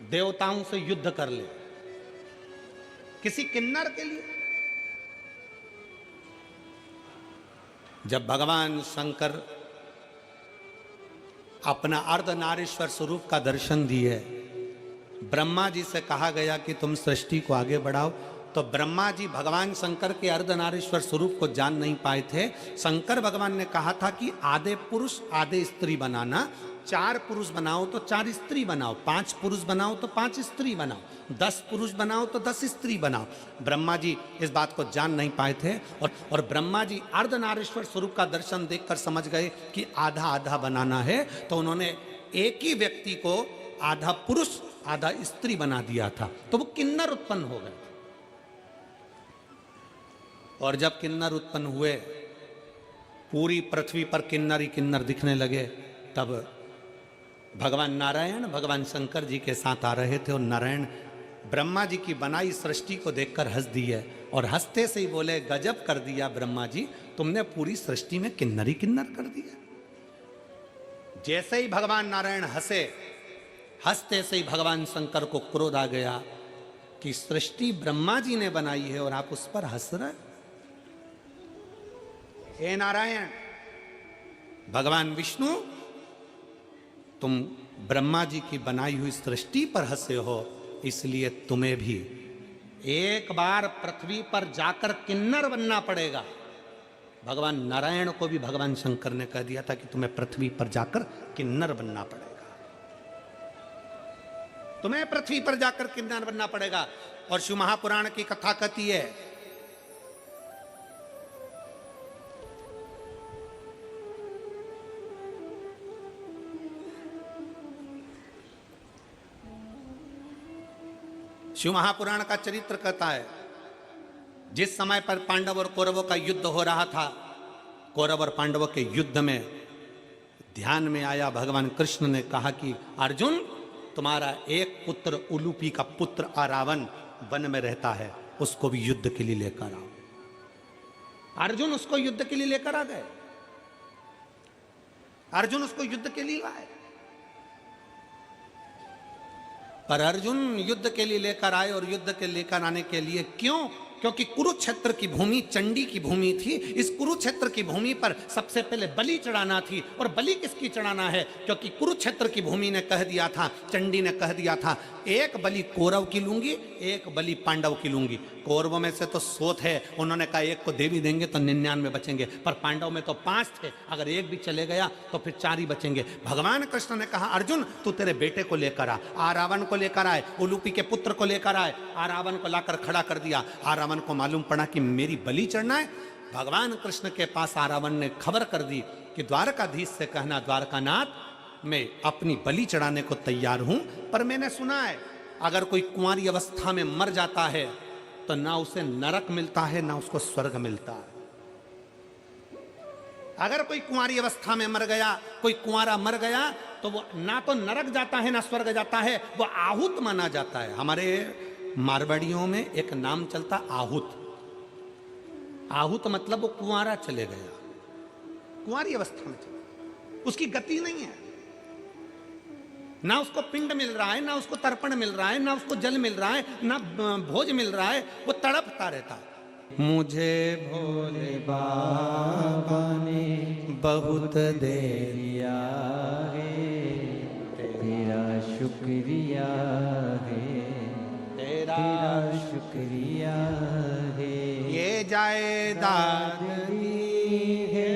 देवताओं से युद्ध कर ले? किसी किन्नर के लिए? जब भगवान शंकर अपना अर्धनारीश्वर स्वरूप का दर्शन दिए, ब्रह्मा जी से कहा गया कि तुम सृष्टि को आगे बढ़ाओ, तो ब्रह्मा जी भगवान शंकर के अर्धनारीश्वर स्वरूप को जान नहीं पाए थे। शंकर भगवान ने कहा था कि आधे पुरुष आधे स्त्री बनाना, 4 पुरुष बनाओ तो 4 स्त्री बनाओ, 5 पुरुष बनाओ तो 5 स्त्री बनाओ, 10 पुरुष बनाओ तो 10 स्त्री बनाओ। ब्रह्मा जी इस बात को जान नहीं पाए थे, और ब्रह्मा जी अर्धनारीश्वर स्वरूप का दर्शन देखकर समझ गए कि आधा आधा बनाना है, तो उन्होंने एक ही व्यक्ति को आधा पुरुष आधा स्त्री बना दिया था, तो वो किन्नर उत्पन्न हो गए। और जब किन्नर उत्पन्न हुए, पूरी पृथ्वी पर किन्नर ही किन्नर दिखने लगे, तब भगवान नारायण भगवान शंकर जी के साथ आ रहे थे, और नारायण ब्रह्मा जी की बनाई सृष्टि को देखकर हंस दिए, और हंसते से ही बोले, गजब कर दिया ब्रह्मा जी, तुमने पूरी सृष्टि में किन्नर ही किन्नर कर दिया। जैसे ही भगवान नारायण हंसे, हंसते से ही भगवान शंकर को क्रोध आ गया कि सृष्टि ब्रह्मा जी ने बनाई है और आप उस पर हंस रहे। हे नारायण, भगवान विष्णु, तुम ब्रह्मा जी की बनाई हुई सृष्टि पर हंसे हो, इसलिए तुम्हें भी एक बार पृथ्वी पर जाकर किन्नर बनना पड़ेगा। भगवान नारायण को भी भगवान शंकर ने कह दिया था कि तुम्हें पृथ्वी पर जाकर किन्नर बनना पड़ेगा, तुम्हें पृथ्वी पर जाकर किन्नर बनना पड़ेगा। और शिव महापुराण की कथा कहती है, शिव महापुराण का चरित्र कहता है, जिस समय पर पांडव और कौरवों का युद्ध हो रहा था, कौरव और पांडवों के युद्ध में ध्यान में आया, भगवान कृष्ण ने कहा कि अर्जुन, तुम्हारा एक पुत्र उलूपी का पुत्र अरावन वन में रहता है, उसको भी युद्ध के लिए लेकर आओ। अर्जुन उसको युद्ध के लिए लेकर आ गए, अर्जुन उसको युद्ध के लिए लाए। पर अर्जुन युद्ध के लिए लेकर आए, और युद्ध के लेकर आने के लिए क्यों? क्योंकि कुरुक्षेत्र की भूमि चंडी की भूमि थी। इस कुरुक्षेत्र की भूमि पर सबसे पहले बलि चढ़ाना थी। और बलि किसकी चढ़ाना है? क्योंकि कुरुक्षेत्र की भूमि ने कह दिया था, चंडी ने कह दिया था, एक बलि कौरव की लूंगी, एक बलि पांडव की लूंगी। कौरवों में से तो 100 थे, उन्होंने कहा एक को देवी देंगे तो 99 बचेंगे, पर पांडव में तो 5 थे, अगर एक भी चले गया तो फिर 4 ही बचेंगे। भगवान कृष्ण ने कहा, अर्जुन तू तेरे बेटे को लेकर आ, रावण को लेकर आए, उलूपी के पुत्र को लेकर आए। रावण को लाकर खड़ा कर दिया। रावण को मालूम पड़ा कि मेरी बलि चढ़ना है। भगवान कृष्ण के पास रावण ने खबर कर दी कि द्वारकाधीश से कहना, द्वारकानाथ मैं अपनी बलि चढ़ाने को तैयार हूं, पर मैंने सुना है अगर कोई कुंवारी अवस्था में मर जाता है तो ना उसे नरक मिलता है ना उसको स्वर्ग मिलता है। अगर कोई कुंवारी अवस्था में मर गया, कोई कुंवारा मर गया, तो वो ना तो नरक जाता है ना स्वर्ग जाता है, वो आहूत माना जाता है। हमारे मारवाड़ियों में एक नाम चलता आहूत। आहूत मतलब वो कुंवारा चले गया, कुंवारी अवस्था में चले, उसकी गति नहीं है, ना उसको पिंड मिल रहा है, ना उसको तर्पण मिल रहा है, ना उसको जल मिल रहा है, ना भोज मिल रहा है, वो तड़पता रहता है। मुझे भोले बाबा ने बहुत दे दिया है, तेरा शुक्रिया है, तेरा तेरा शुक्रिया है। ये जायदाद दी है,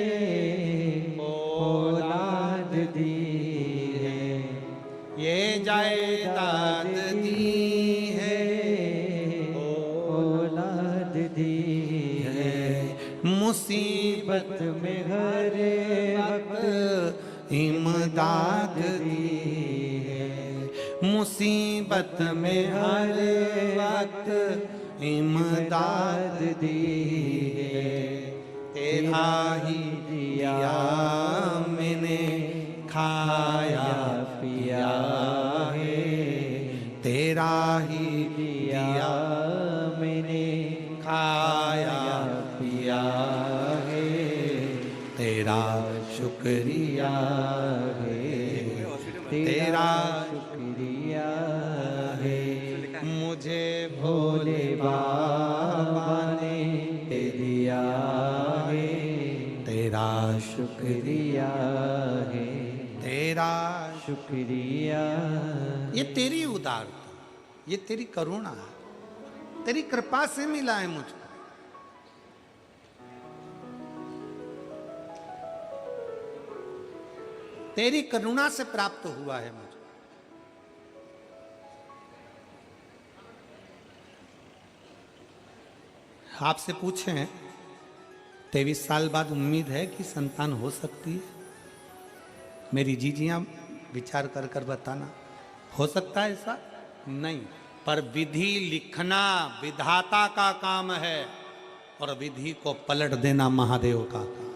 औलाद दी है, ये जायदाद दी है, औलाद दी है। मुसीबत में हर वक्त इमदाद दी है, मुसीबत में हर वक्त इमदाद दी है। तेरा ही दिया मैंने खाया पिया है, तेरा ही दिया मैंने खाया पिया है, तेरा शुक्रिया है, तेरा शुक्रिया है। मुझे भोले बाबा ने दिया है, तेरा शुक्रिया है, तेरा शुक्रिया। ये तेरी उदारता, ये तेरी करुणा, तेरी कृपा से मिला है मुझको। तेरी करुणा से प्राप्त हुआ है मुझे। आपसे पूछें 23 साल बाद उम्मीद है कि संतान हो सकती है? मेरी जीजियां विचार कर कर बताना, हो सकता है ऐसा? नहीं, पर विधि लिखना विधाता का काम है और विधि को पलट देना महादेव का काम।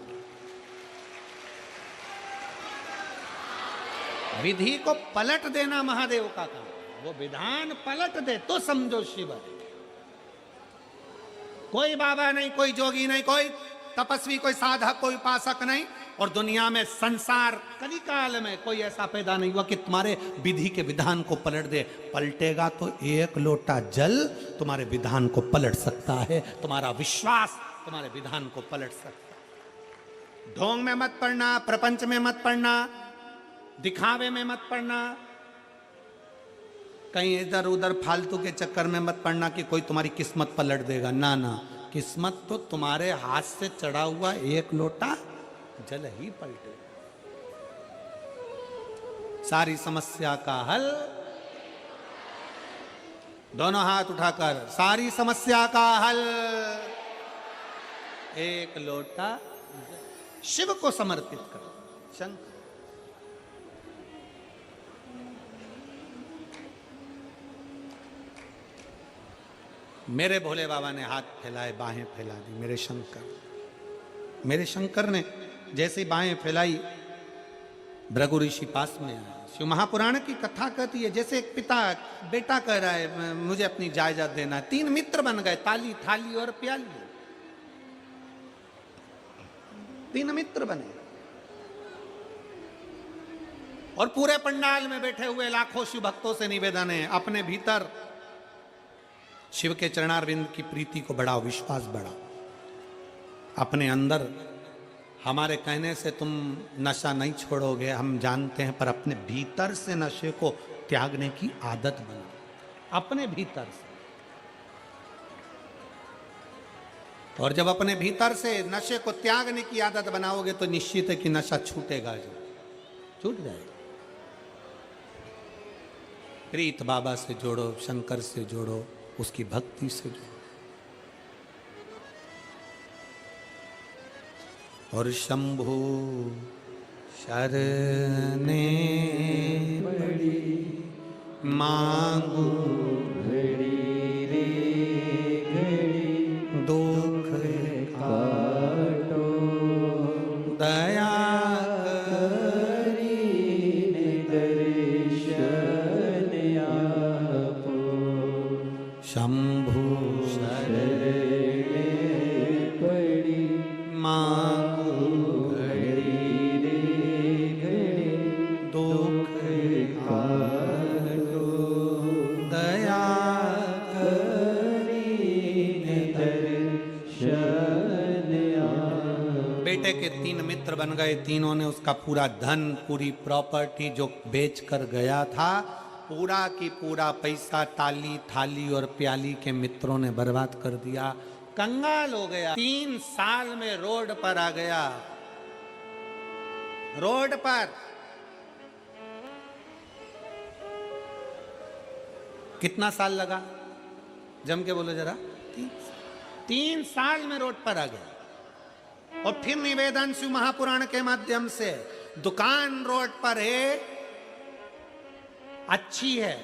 विधि को पलट देना महादेव का काम। वो विधान पलट दे तो समझो शिव है। कोई बाबा नहीं, कोई जोगी नहीं, कोई तपस्वी, कोई साधक, कोई उपासक नहीं, और दुनिया में संसार कलिकाल में कोई ऐसा पैदा नहीं हुआ कि तुम्हारे विधि के विधान को पलट दे। पलटेगा तो एक लोटा जल तुम्हारे विधान को पलट सकता है। तुम्हारा विश्वास तुम्हारे विधान को पलट सकता है। ढोंग में मत पड़ना, प्रपंच में मत पड़ना, दिखावे में मत पड़ना, कहीं इधर उधर फालतू के चक्कर में मत पड़ना कि कोई तुम्हारी किस्मत पलट देगा। ना ना, किस्मत तो तुम्हारे हाथ से चढ़ा हुआ एक लोटा जल ही पलटे। सारी समस्या का हल, दोनों हाथ उठाकर, सारी समस्या का हल एक लोटा शिव को समर्पित करो। शंकर मेरे भोले बाबा ने हाथ फैलाए, बाहें फैला दी। मेरे शंकर ने जैसे ही बाहें फैलाई, भृगु ऋषि पास में आए। शिव महापुराण की कथा कहती है जैसे एक पिता बेटा कह रहा है मुझे अपनी जायदाद देना है। 3 मित्र बन गए, ताली, थाली और प्याली। 3 मित्र बने और पूरे पंडाल में बैठे हुए लाखों शिव भक्तों से निवेदन है, अपने भीतर शिव के चरणारविंद की प्रीति को बढ़ाओ, विश्वास बढ़ाओ। अपने अंदर हमारे कहने से तुम नशा नहीं छोड़ोगे, हम जानते हैं, पर अपने भीतर से नशे को त्यागने की आदत बनाओ, अपने भीतर से। और जब अपने भीतर से नशे को त्यागने की आदत बनाओगे तो निश्चित है कि नशा छूटेगा, जो छूट जाएगा। प्रीत बाबा से जोड़ो, शंकर से जोड़ो, उसकी भक्ति से जोड़ो। और शंभु शरणे बड़ी मांगू घड़ी रे घड़ी, दुख काटो दया करी दर्शन आपो। शंभु शरणे पड़ी मांगू घड़ी रे घड़ी, दुख काटो दया करी दर्शन के 3 मित्र बन गए। तीनों ने उसका पूरा धन, पूरी प्रॉपर्टी जो बेच कर गया था, पूरा की पूरा पैसा ताली, थाली और प्याली के मित्रों ने बर्बाद कर दिया। कंगाल हो गया। 3 साल में रोड पर आ गया। रोड पर कितना साल लगा? जम के बोलो जरा। 3 साल में रोड पर आ गया। और फिर निवेदन शिव महापुराण के माध्यम से, दुकान रोड पर है, अच्छी है,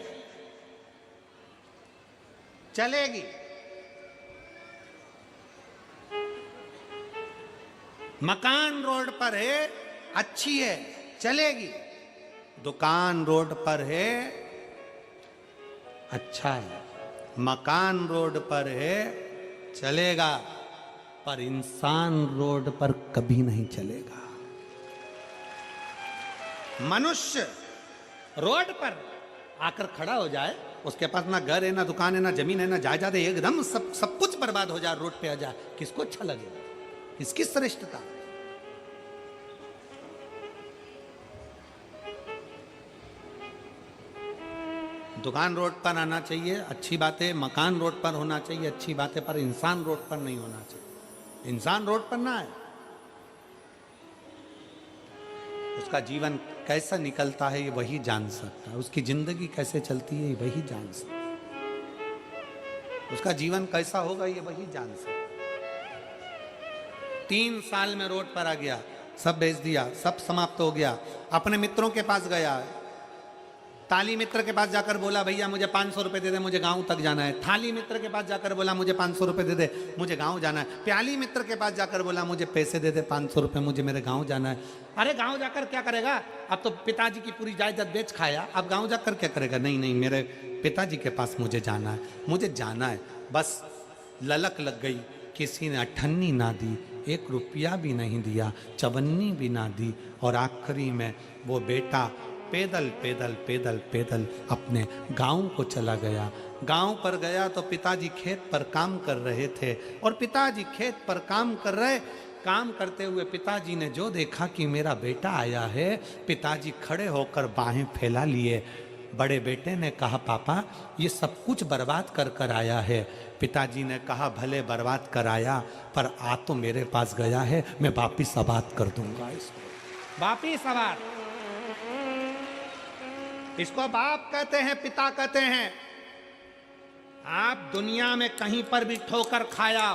चलेगी। मकान रोड पर है, अच्छी है, चलेगी। दुकान रोड पर है, अच्छा है, मकान रोड पर है, चलेगा, पर इंसान रोड पर कभी नहीं चलेगा। मनुष्य रोड पर आकर खड़ा हो जाए, उसके पास ना घर है, ना दुकान है, ना जमीन है, ना जायदाद है, एकदम सब कुछ बर्बाद हो जाए, रोड पे आ जाए, किसको अच्छा लगेगा? किसकी श्रेष्ठता? दुकान रोड पर आना चाहिए, अच्छी बात है। मकान रोड पर होना चाहिए, अच्छी बात है, पर इंसान रोड पर नहीं होना चाहिए। इंसान रोड पर ना आए। उसका जीवन कैसा निकलता है ये वही जान सकता है। उसकी जिंदगी कैसे चलती है ये वही जान सकता है। उसका जीवन कैसा होगा ये वही जान सकता है। 3 साल में रोड पर आ गया, सब बेच दिया, सब समाप्त हो गया। अपने मित्रों के पास गया, ताली मित्र के पास जाकर बोला, भैया मुझे 500 रुपए दे दे, मुझे गांव तक जाना है। थाली मित्र के पास जाकर बोला, मुझे 500 रुपए दे दे, मुझे गांव जाना है। प्याली मित्र के पास जाकर बोला, मुझे पैसे दे दे 500 रुपए, मुझे मेरे गांव जाना है। अरे गांव जाकर क्या करेगा? अब तो पिताजी की पूरी जायदाद बेच खाया, अब गांव जाकर क्या करेगा? नहीं नहीं, मेरे पिताजी के पास मुझे जाना है, मुझे जाना है। बस ललक लग गई, किसी ने अठन्नी ना दी, 1 रुपया भी नहीं दिया, चवन्नी भी ना दी। और आखिरी में वो बेटा पैदल पैदल पैदल पैदल अपने गांव को चला गया। गांव पर गया तो पिताजी खेत पर काम कर रहे थे, और पिताजी खेत पर काम कर रहे, काम करते हुए पिताजी ने जो देखा कि मेरा बेटा आया है, पिताजी खड़े होकर बाहें फैला लिए। बड़े बेटे ने कहा, पापा ये सब कुछ बर्बाद कर कर आया है। पिताजी ने कहा, भले बर्बाद कर आया, पर आ तो मेरे पास गया है, मैं वापिस आबाद कर दूंगा इसको। वापिस आबाद। इसको बाप कहते हैं, पिता कहते हैं। आप दुनिया में कहीं पर भी ठोकर खाया,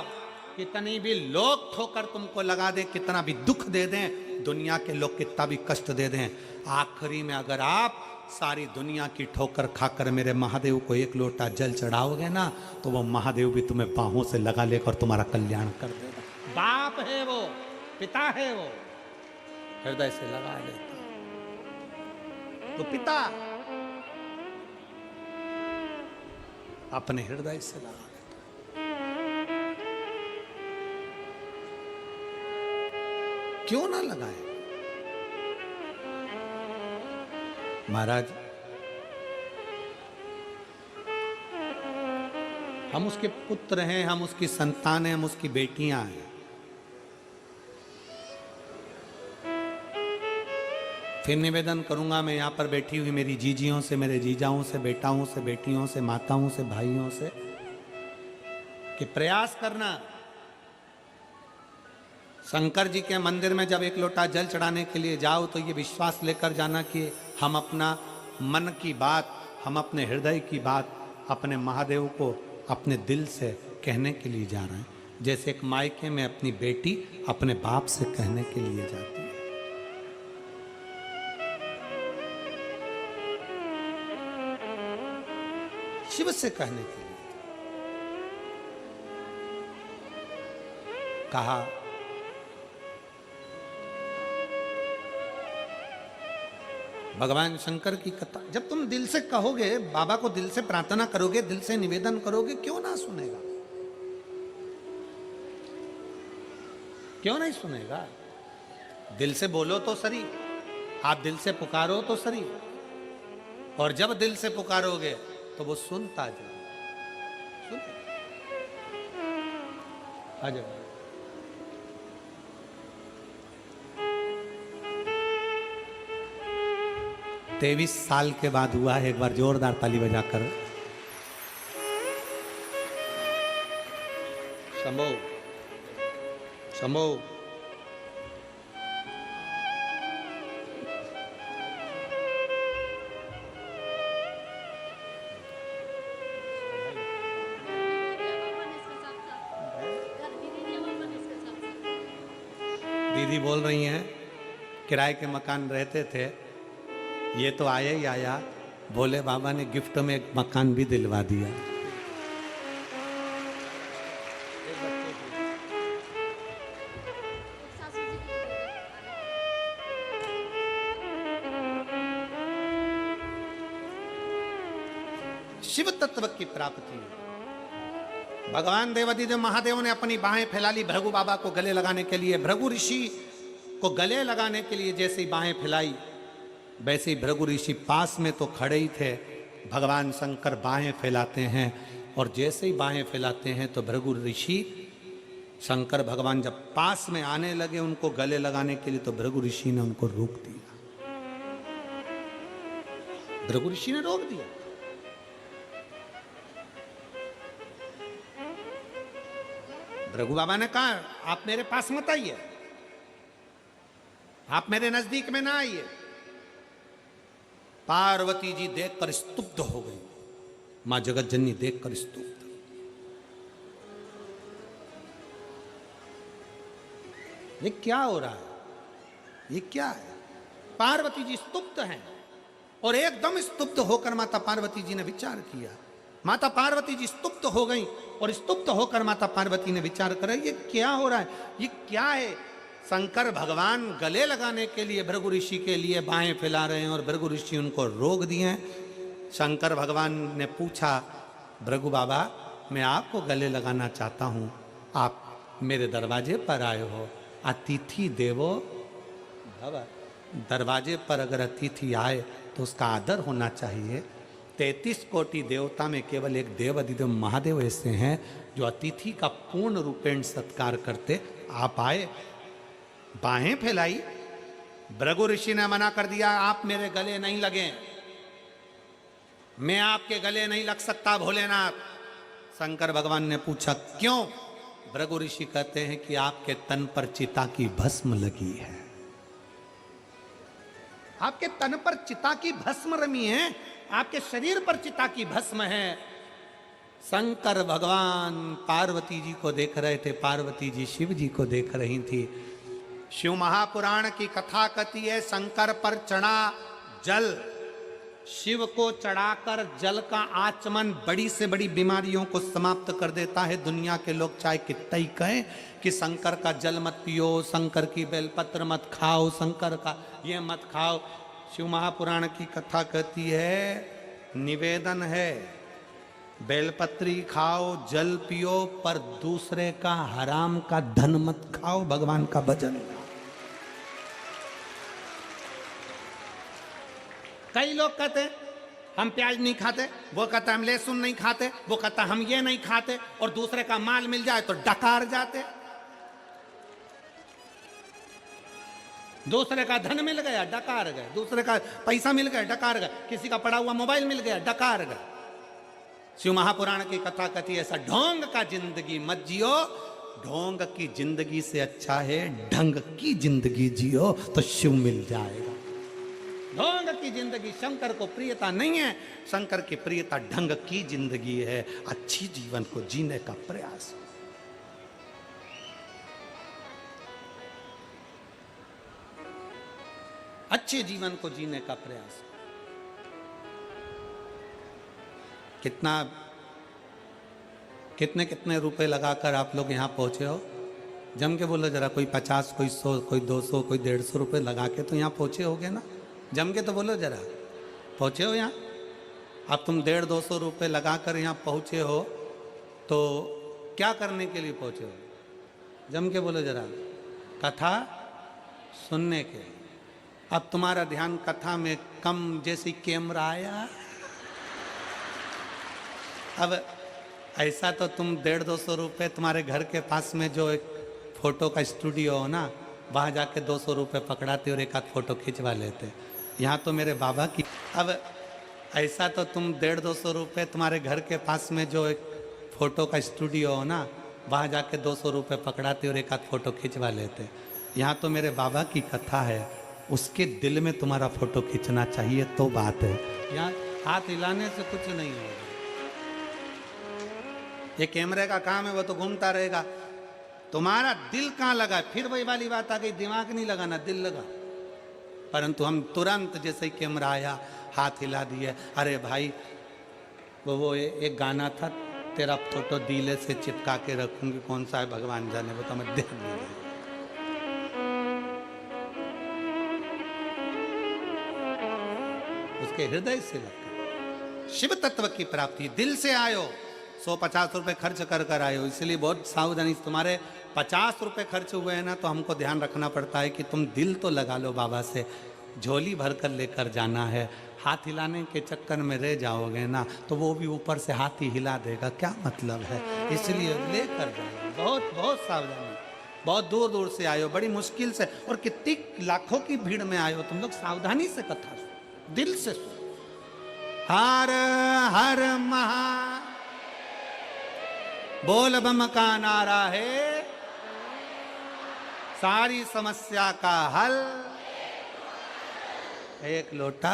कितनी भी लोग ठोकर तुमको लगा दे, कितना भी दुख दे दें, दुनिया के लोग कितना भी कष्ट दे दें, आखिरी में अगर आप सारी दुनिया की ठोकर खाकर मेरे महादेव को 1 लोटा जल चढ़ाओगे ना, तो वो महादेव भी तुम्हें बाहों से लगा लेकर तुम्हारा कल्याण कर देगा। बाप है वो, पिता है वो, हृदय से लगा लेता। तो पिता अपने हृदय से लगा लेता। क्यों ना लगाए? महाराज, हम उसके पुत्र हैं, हम उसकी संतान हैं, हम उसकी बेटियां हैं। फिर निवेदन करूंगा मैं यहाँ पर बैठी हुई मेरी जीजियों से, मेरे जीजाओं से, बेटाओं से, बेटियों से, माताओं से, भाइयों से, कि प्रयास करना, शंकर जी के मंदिर में जब 1 लोटा जल चढ़ाने के लिए जाओ तो ये विश्वास लेकर जाना कि हम अपना मन की बात, हम अपने हृदय की बात अपने महादेव को अपने दिल से कहने के लिए जा रहे हैं, जैसे एक मायके में अपनी बेटी अपने बाप से कहने के लिए जाती है। शिव से कहने के लिए कहा। भगवान शंकर की कथा जब तुम दिल से कहोगे, बाबा को दिल से प्रार्थना करोगे, दिल से निवेदन करोगे, क्यों ना सुनेगा? क्यों नहीं सुनेगा? दिल से बोलो तो सही, आप दिल से पुकारो तो सही, और जब दिल से पुकारोगे तो वो सुनता जाए। आ जाओ। 23 साल के बाद हुआ है। एक बार जोरदार ताली बजाकर। शंभो शंभो। दीदी बोल रही हैं किराए के मकान रहते थे, ये तो आया ही आया, भोले बाबा ने गिफ्ट में एक मकान भी दिलवा दिया। शिव तत्व की प्राप्ति। भगवान देवाधिदेव महादेव ने अपनी बाहें फैला ली भृगु बाबा को गले लगाने के लिए। भृगु ऋषि को गले लगाने के लिए जैसे ही बाहें फैलाई, वैसे ही भृगु ऋषि पास में तो खड़े ही थे। भगवान शंकर बाहें फैलाते हैं और जैसे ही बाहें फैलाते हैं तो भृगु ऋषि शंकर भगवान जब पास में आने लगे उनको गले लगाने के लिए, तो भृगु ऋषि ने उनको रोक दिया। भृगु ऋषि ने रोक दिया। भृगु बाबा ने कहा आप मेरे पास मत आइए, आप मेरे नजदीक में ना आइए। पार्वती जी देखकर स्तुब्ध हो गई, मां जगत जननी देखकर स्तुब्ध। ये क्या हो रहा है, ये क्या है? पार्वती जी स्तुब्ध हैं और एकदम स्तुब्ध होकर माता पार्वती जी ने विचार किया। माता पार्वती जी स्तुब्ध हो गई और स्तुब्ध होकर माता पार्वती ने विचार करा ये क्या हो रहा है, ये क्या है? शंकर भगवान गले लगाने के लिए भृगु ऋषि के लिए बाहें फैला रहे हैं और भृगु ऋषि उनको रोक दिए हैं। शंकर भगवान ने पूछा भृगु बाबा मैं आपको गले लगाना चाहता हूं, आप मेरे दरवाजे पर आए हो, अतिथि देवो भव। दरवाजे पर अगर अतिथि आए तो उसका आदर होना चाहिए। 33 कोटि देवता में केवल एक देव अधिदेव महादेव ऐसे हैं जो अतिथि का पूर्ण रूपेण सत्कार करते। आप आए, बाहें फैलाई, भृगु ऋषि ने मना कर दिया आप मेरे गले नहीं लगे, मैं आपके गले नहीं लग सकता भोलेनाथ। शंकर भगवान ने पूछा क्यों? भृगु ऋषि कहते हैं कि आपके तन पर चिता की भस्म लगी है, आपके तन पर चिता की भस्म रमी है, आपके शरीर पर चिता की भस्म है। शंकर भगवान पार्वती जी को देख रहे थे, पार्वती जी शिव जी को देख रही थी। शिव महापुराण की कथा कहती है शंकर पर चढ़ा जल, शिव को चढ़ाकर जल का आचमन बड़ी से बड़ी बीमारियों को समाप्त कर देता है। दुनिया के लोग चाहे कितना ही कहें कि शंकर का जल मत पियो, शंकर की बेलपत्र मत खाओ, शंकर का ये मत खाओ। शिव महापुराण की कथा कहती है निवेदन है बेलपत्री खाओ, जल पियो, पर दूसरे का हराम का धन मत खाओ, भगवान का भजन। कई लोग कहते हैं हम प्याज नहीं खाते, वो कहता हम लहसुन नहीं खाते, वो कहता हम ये नहीं खाते, और दूसरे का माल मिल जाए तो डकार जाते। दूसरे का धन मिल गया डकार गए, दूसरे का पैसा मिल गया डकार गए, किसी का पड़ा हुआ मोबाइल मिल गया डकार गए। शिव महापुराण की कथा कहती है ऐसा ढोंग का जिंदगी मत जियो, ढोंग की जिंदगी से अच्छा है ढंग की जिंदगी जियो तो शिव मिल जाएगा। ढोंग की जिंदगी शंकर को प्रियता नहीं है, शंकर की प्रियता ढंग की जिंदगी है, अच्छी जीवन को जीने का प्रयास। अच्छे जीवन को जीने का प्रयास। कितने कितने रुपए लगाकर आप लोग यहाँ पहुंचे हो? जम के बोलो जरा, कोई 50, कोई 100, कोई 200, कोई 150 रुपए लगा के तो यहाँ पहुंचे होगे ना? जम के तो बोलो जरा, पहुंचे हो यहाँ? अब तुम 150-200 रुपए लगाकर यहाँ पहुंचे हो तो क्या करने के लिए पहुंचे हो? जम के बोलो जरा, कथा सुनने के। अब तुम्हारा ध्यान कथा में कम, जैसे कैमरा आया। अब ऐसा तो तुम 150-200 रुपये तुम्हारे घर के पास में जो एक फोटो का स्टूडियो हो ना, वहाँ जाके 200 रुपये पकड़ाते और एक आध फोटो खिंचवा लेते। यहाँ तो मेरे बाबा की। अब ऐसा तो तुम 150-200 रुपये, तुम्हारे घर के पास में जो एक फोटो का स्टूडियो हो ना, वहाँ जाके 200 रुपये पकड़ाते और एक आध फोटो खिंचवा लेते। यहाँ तो मेरे बाबा की कथा है, उसके दिल में तुम्हारा फोटो खींचना चाहिए तो बात है। यहाँ हाथ हिलाने से कुछ नहीं होगा। ये कैमरे का काम है, वो तो घूमता रहेगा। तुम्हारा दिल कहाँ लगा, फिर वही वाली बात आ गई, दिमाग नहीं लगा ना दिल लगा। परंतु हम तुरंत जैसे ही कैमरा आया हाथ हिला दिए। अरे भाई वो एक गाना था, तेरा फोटो दिले से चिपका के रखूंगी, कौन सा है भगवान जाने, वो तो मैं देख लीजिए। उसके हृदय से लगता। शिव तत्व की प्राप्ति दिल से आयो, 150 रुपए खर्च कर कर आए हो, इसलिए बहुत सावधानी। तुम्हारे 50 रुपए खर्च हुए हैं ना, तो हमको ध्यान रखना पड़ता है कि तुम दिल तो लगा लो बाबा से। झोली भर कर लेकर जाना है, हाथ हिलाने के चक्कर में रह जाओगे ना तो वो भी ऊपर से हाथ ही हिला देगा, क्या मतलब है। इसलिए लेकर जाओ, बहुत बहुत सावधानी। बहुत दूर दूर से आयो, बड़ी मुश्किल से, और कितनी लाखों की भीड़ में आयो, तुम लोग सावधानी से कथा सुनो, दिल से सुनो। हर हर महा बोल बम का नारा है, सारी समस्या का हल एक लोटा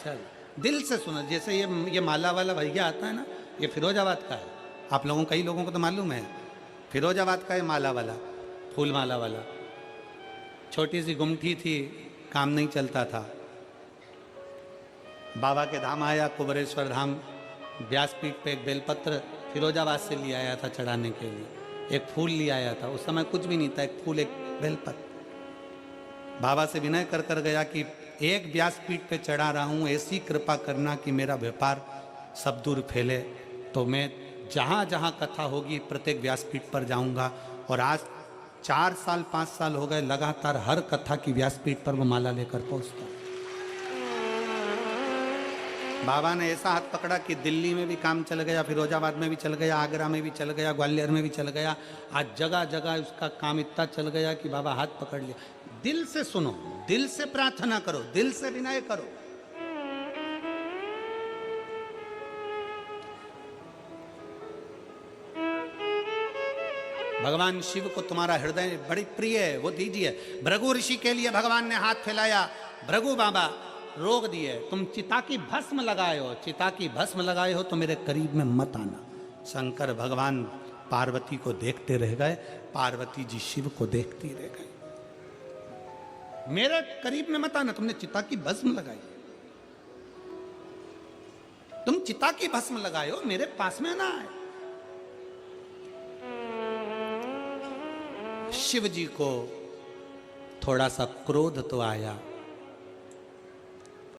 जल। दिल से सुनो। जैसे ये माला वाला भैया आता है ना, ये फिरोजाबाद का है। आप लोगों, कई लोगों को तो मालूम है, फिरोजाबाद का है माला वाला, फूल माला वाला। छोटी सी गुमठी थी, काम नहीं चलता था। बाबा के धाम आया, कुबरेश्वर धाम, व्यासपीठ पे एक बेलपत्र फिरोजाबाद से ले आया था चढ़ाने के लिए। एक फूल ले आया था, उस समय कुछ भी नहीं था, एक फूल एक बेलपत्र। बाबा से विनय कर कर गया कि एक व्यासपीठ पे चढ़ा रहा हूँ, ऐसी कृपा करना कि मेरा व्यापार सब दूर फैले। तो मैं जहाँ जहाँ कथा होगी प्रत्येक व्यासपीठ पर जाऊँगा। और आज 4 साल 5 साल हो गए लगातार हर कथा की व्यासपीठ पर वो माला लेकर पहुँचता। बाबा ने ऐसा हाथ पकड़ा कि दिल्ली में भी काम चल गया, फिरोजाबाद में भी चल गया, आगरा में भी चल गया, ग्वालियर में भी चल गया। आज जगह जगह उसका काम इतना चल गया कि बाबा हाथ पकड़ लिया। दिल से सुनो, दिल से प्रार्थना करो, दिल से विनय करो। भगवान शिव को तुम्हारा हृदय बड़ी प्रिय है, वो दीजिए। भृगु ऋषि के लिए भगवान ने हाथ फैलाया, भृगु बाबा रोक दिए। तुम चिता की भस्म लगाए हो, चिता की भस्म लगाए हो तो मेरे करीब में मत आना। शंकर भगवान पार्वती को देखते रह गए, पार्वती जी शिव को देखती रह गई। मेरे करीब में मत आना, तुमने चिता की भस्म लगाई, तुम चिता की भस्म लगाए हो, मेरे पास में ना आए। शिव जी को थोड़ा सा क्रोध तो आया,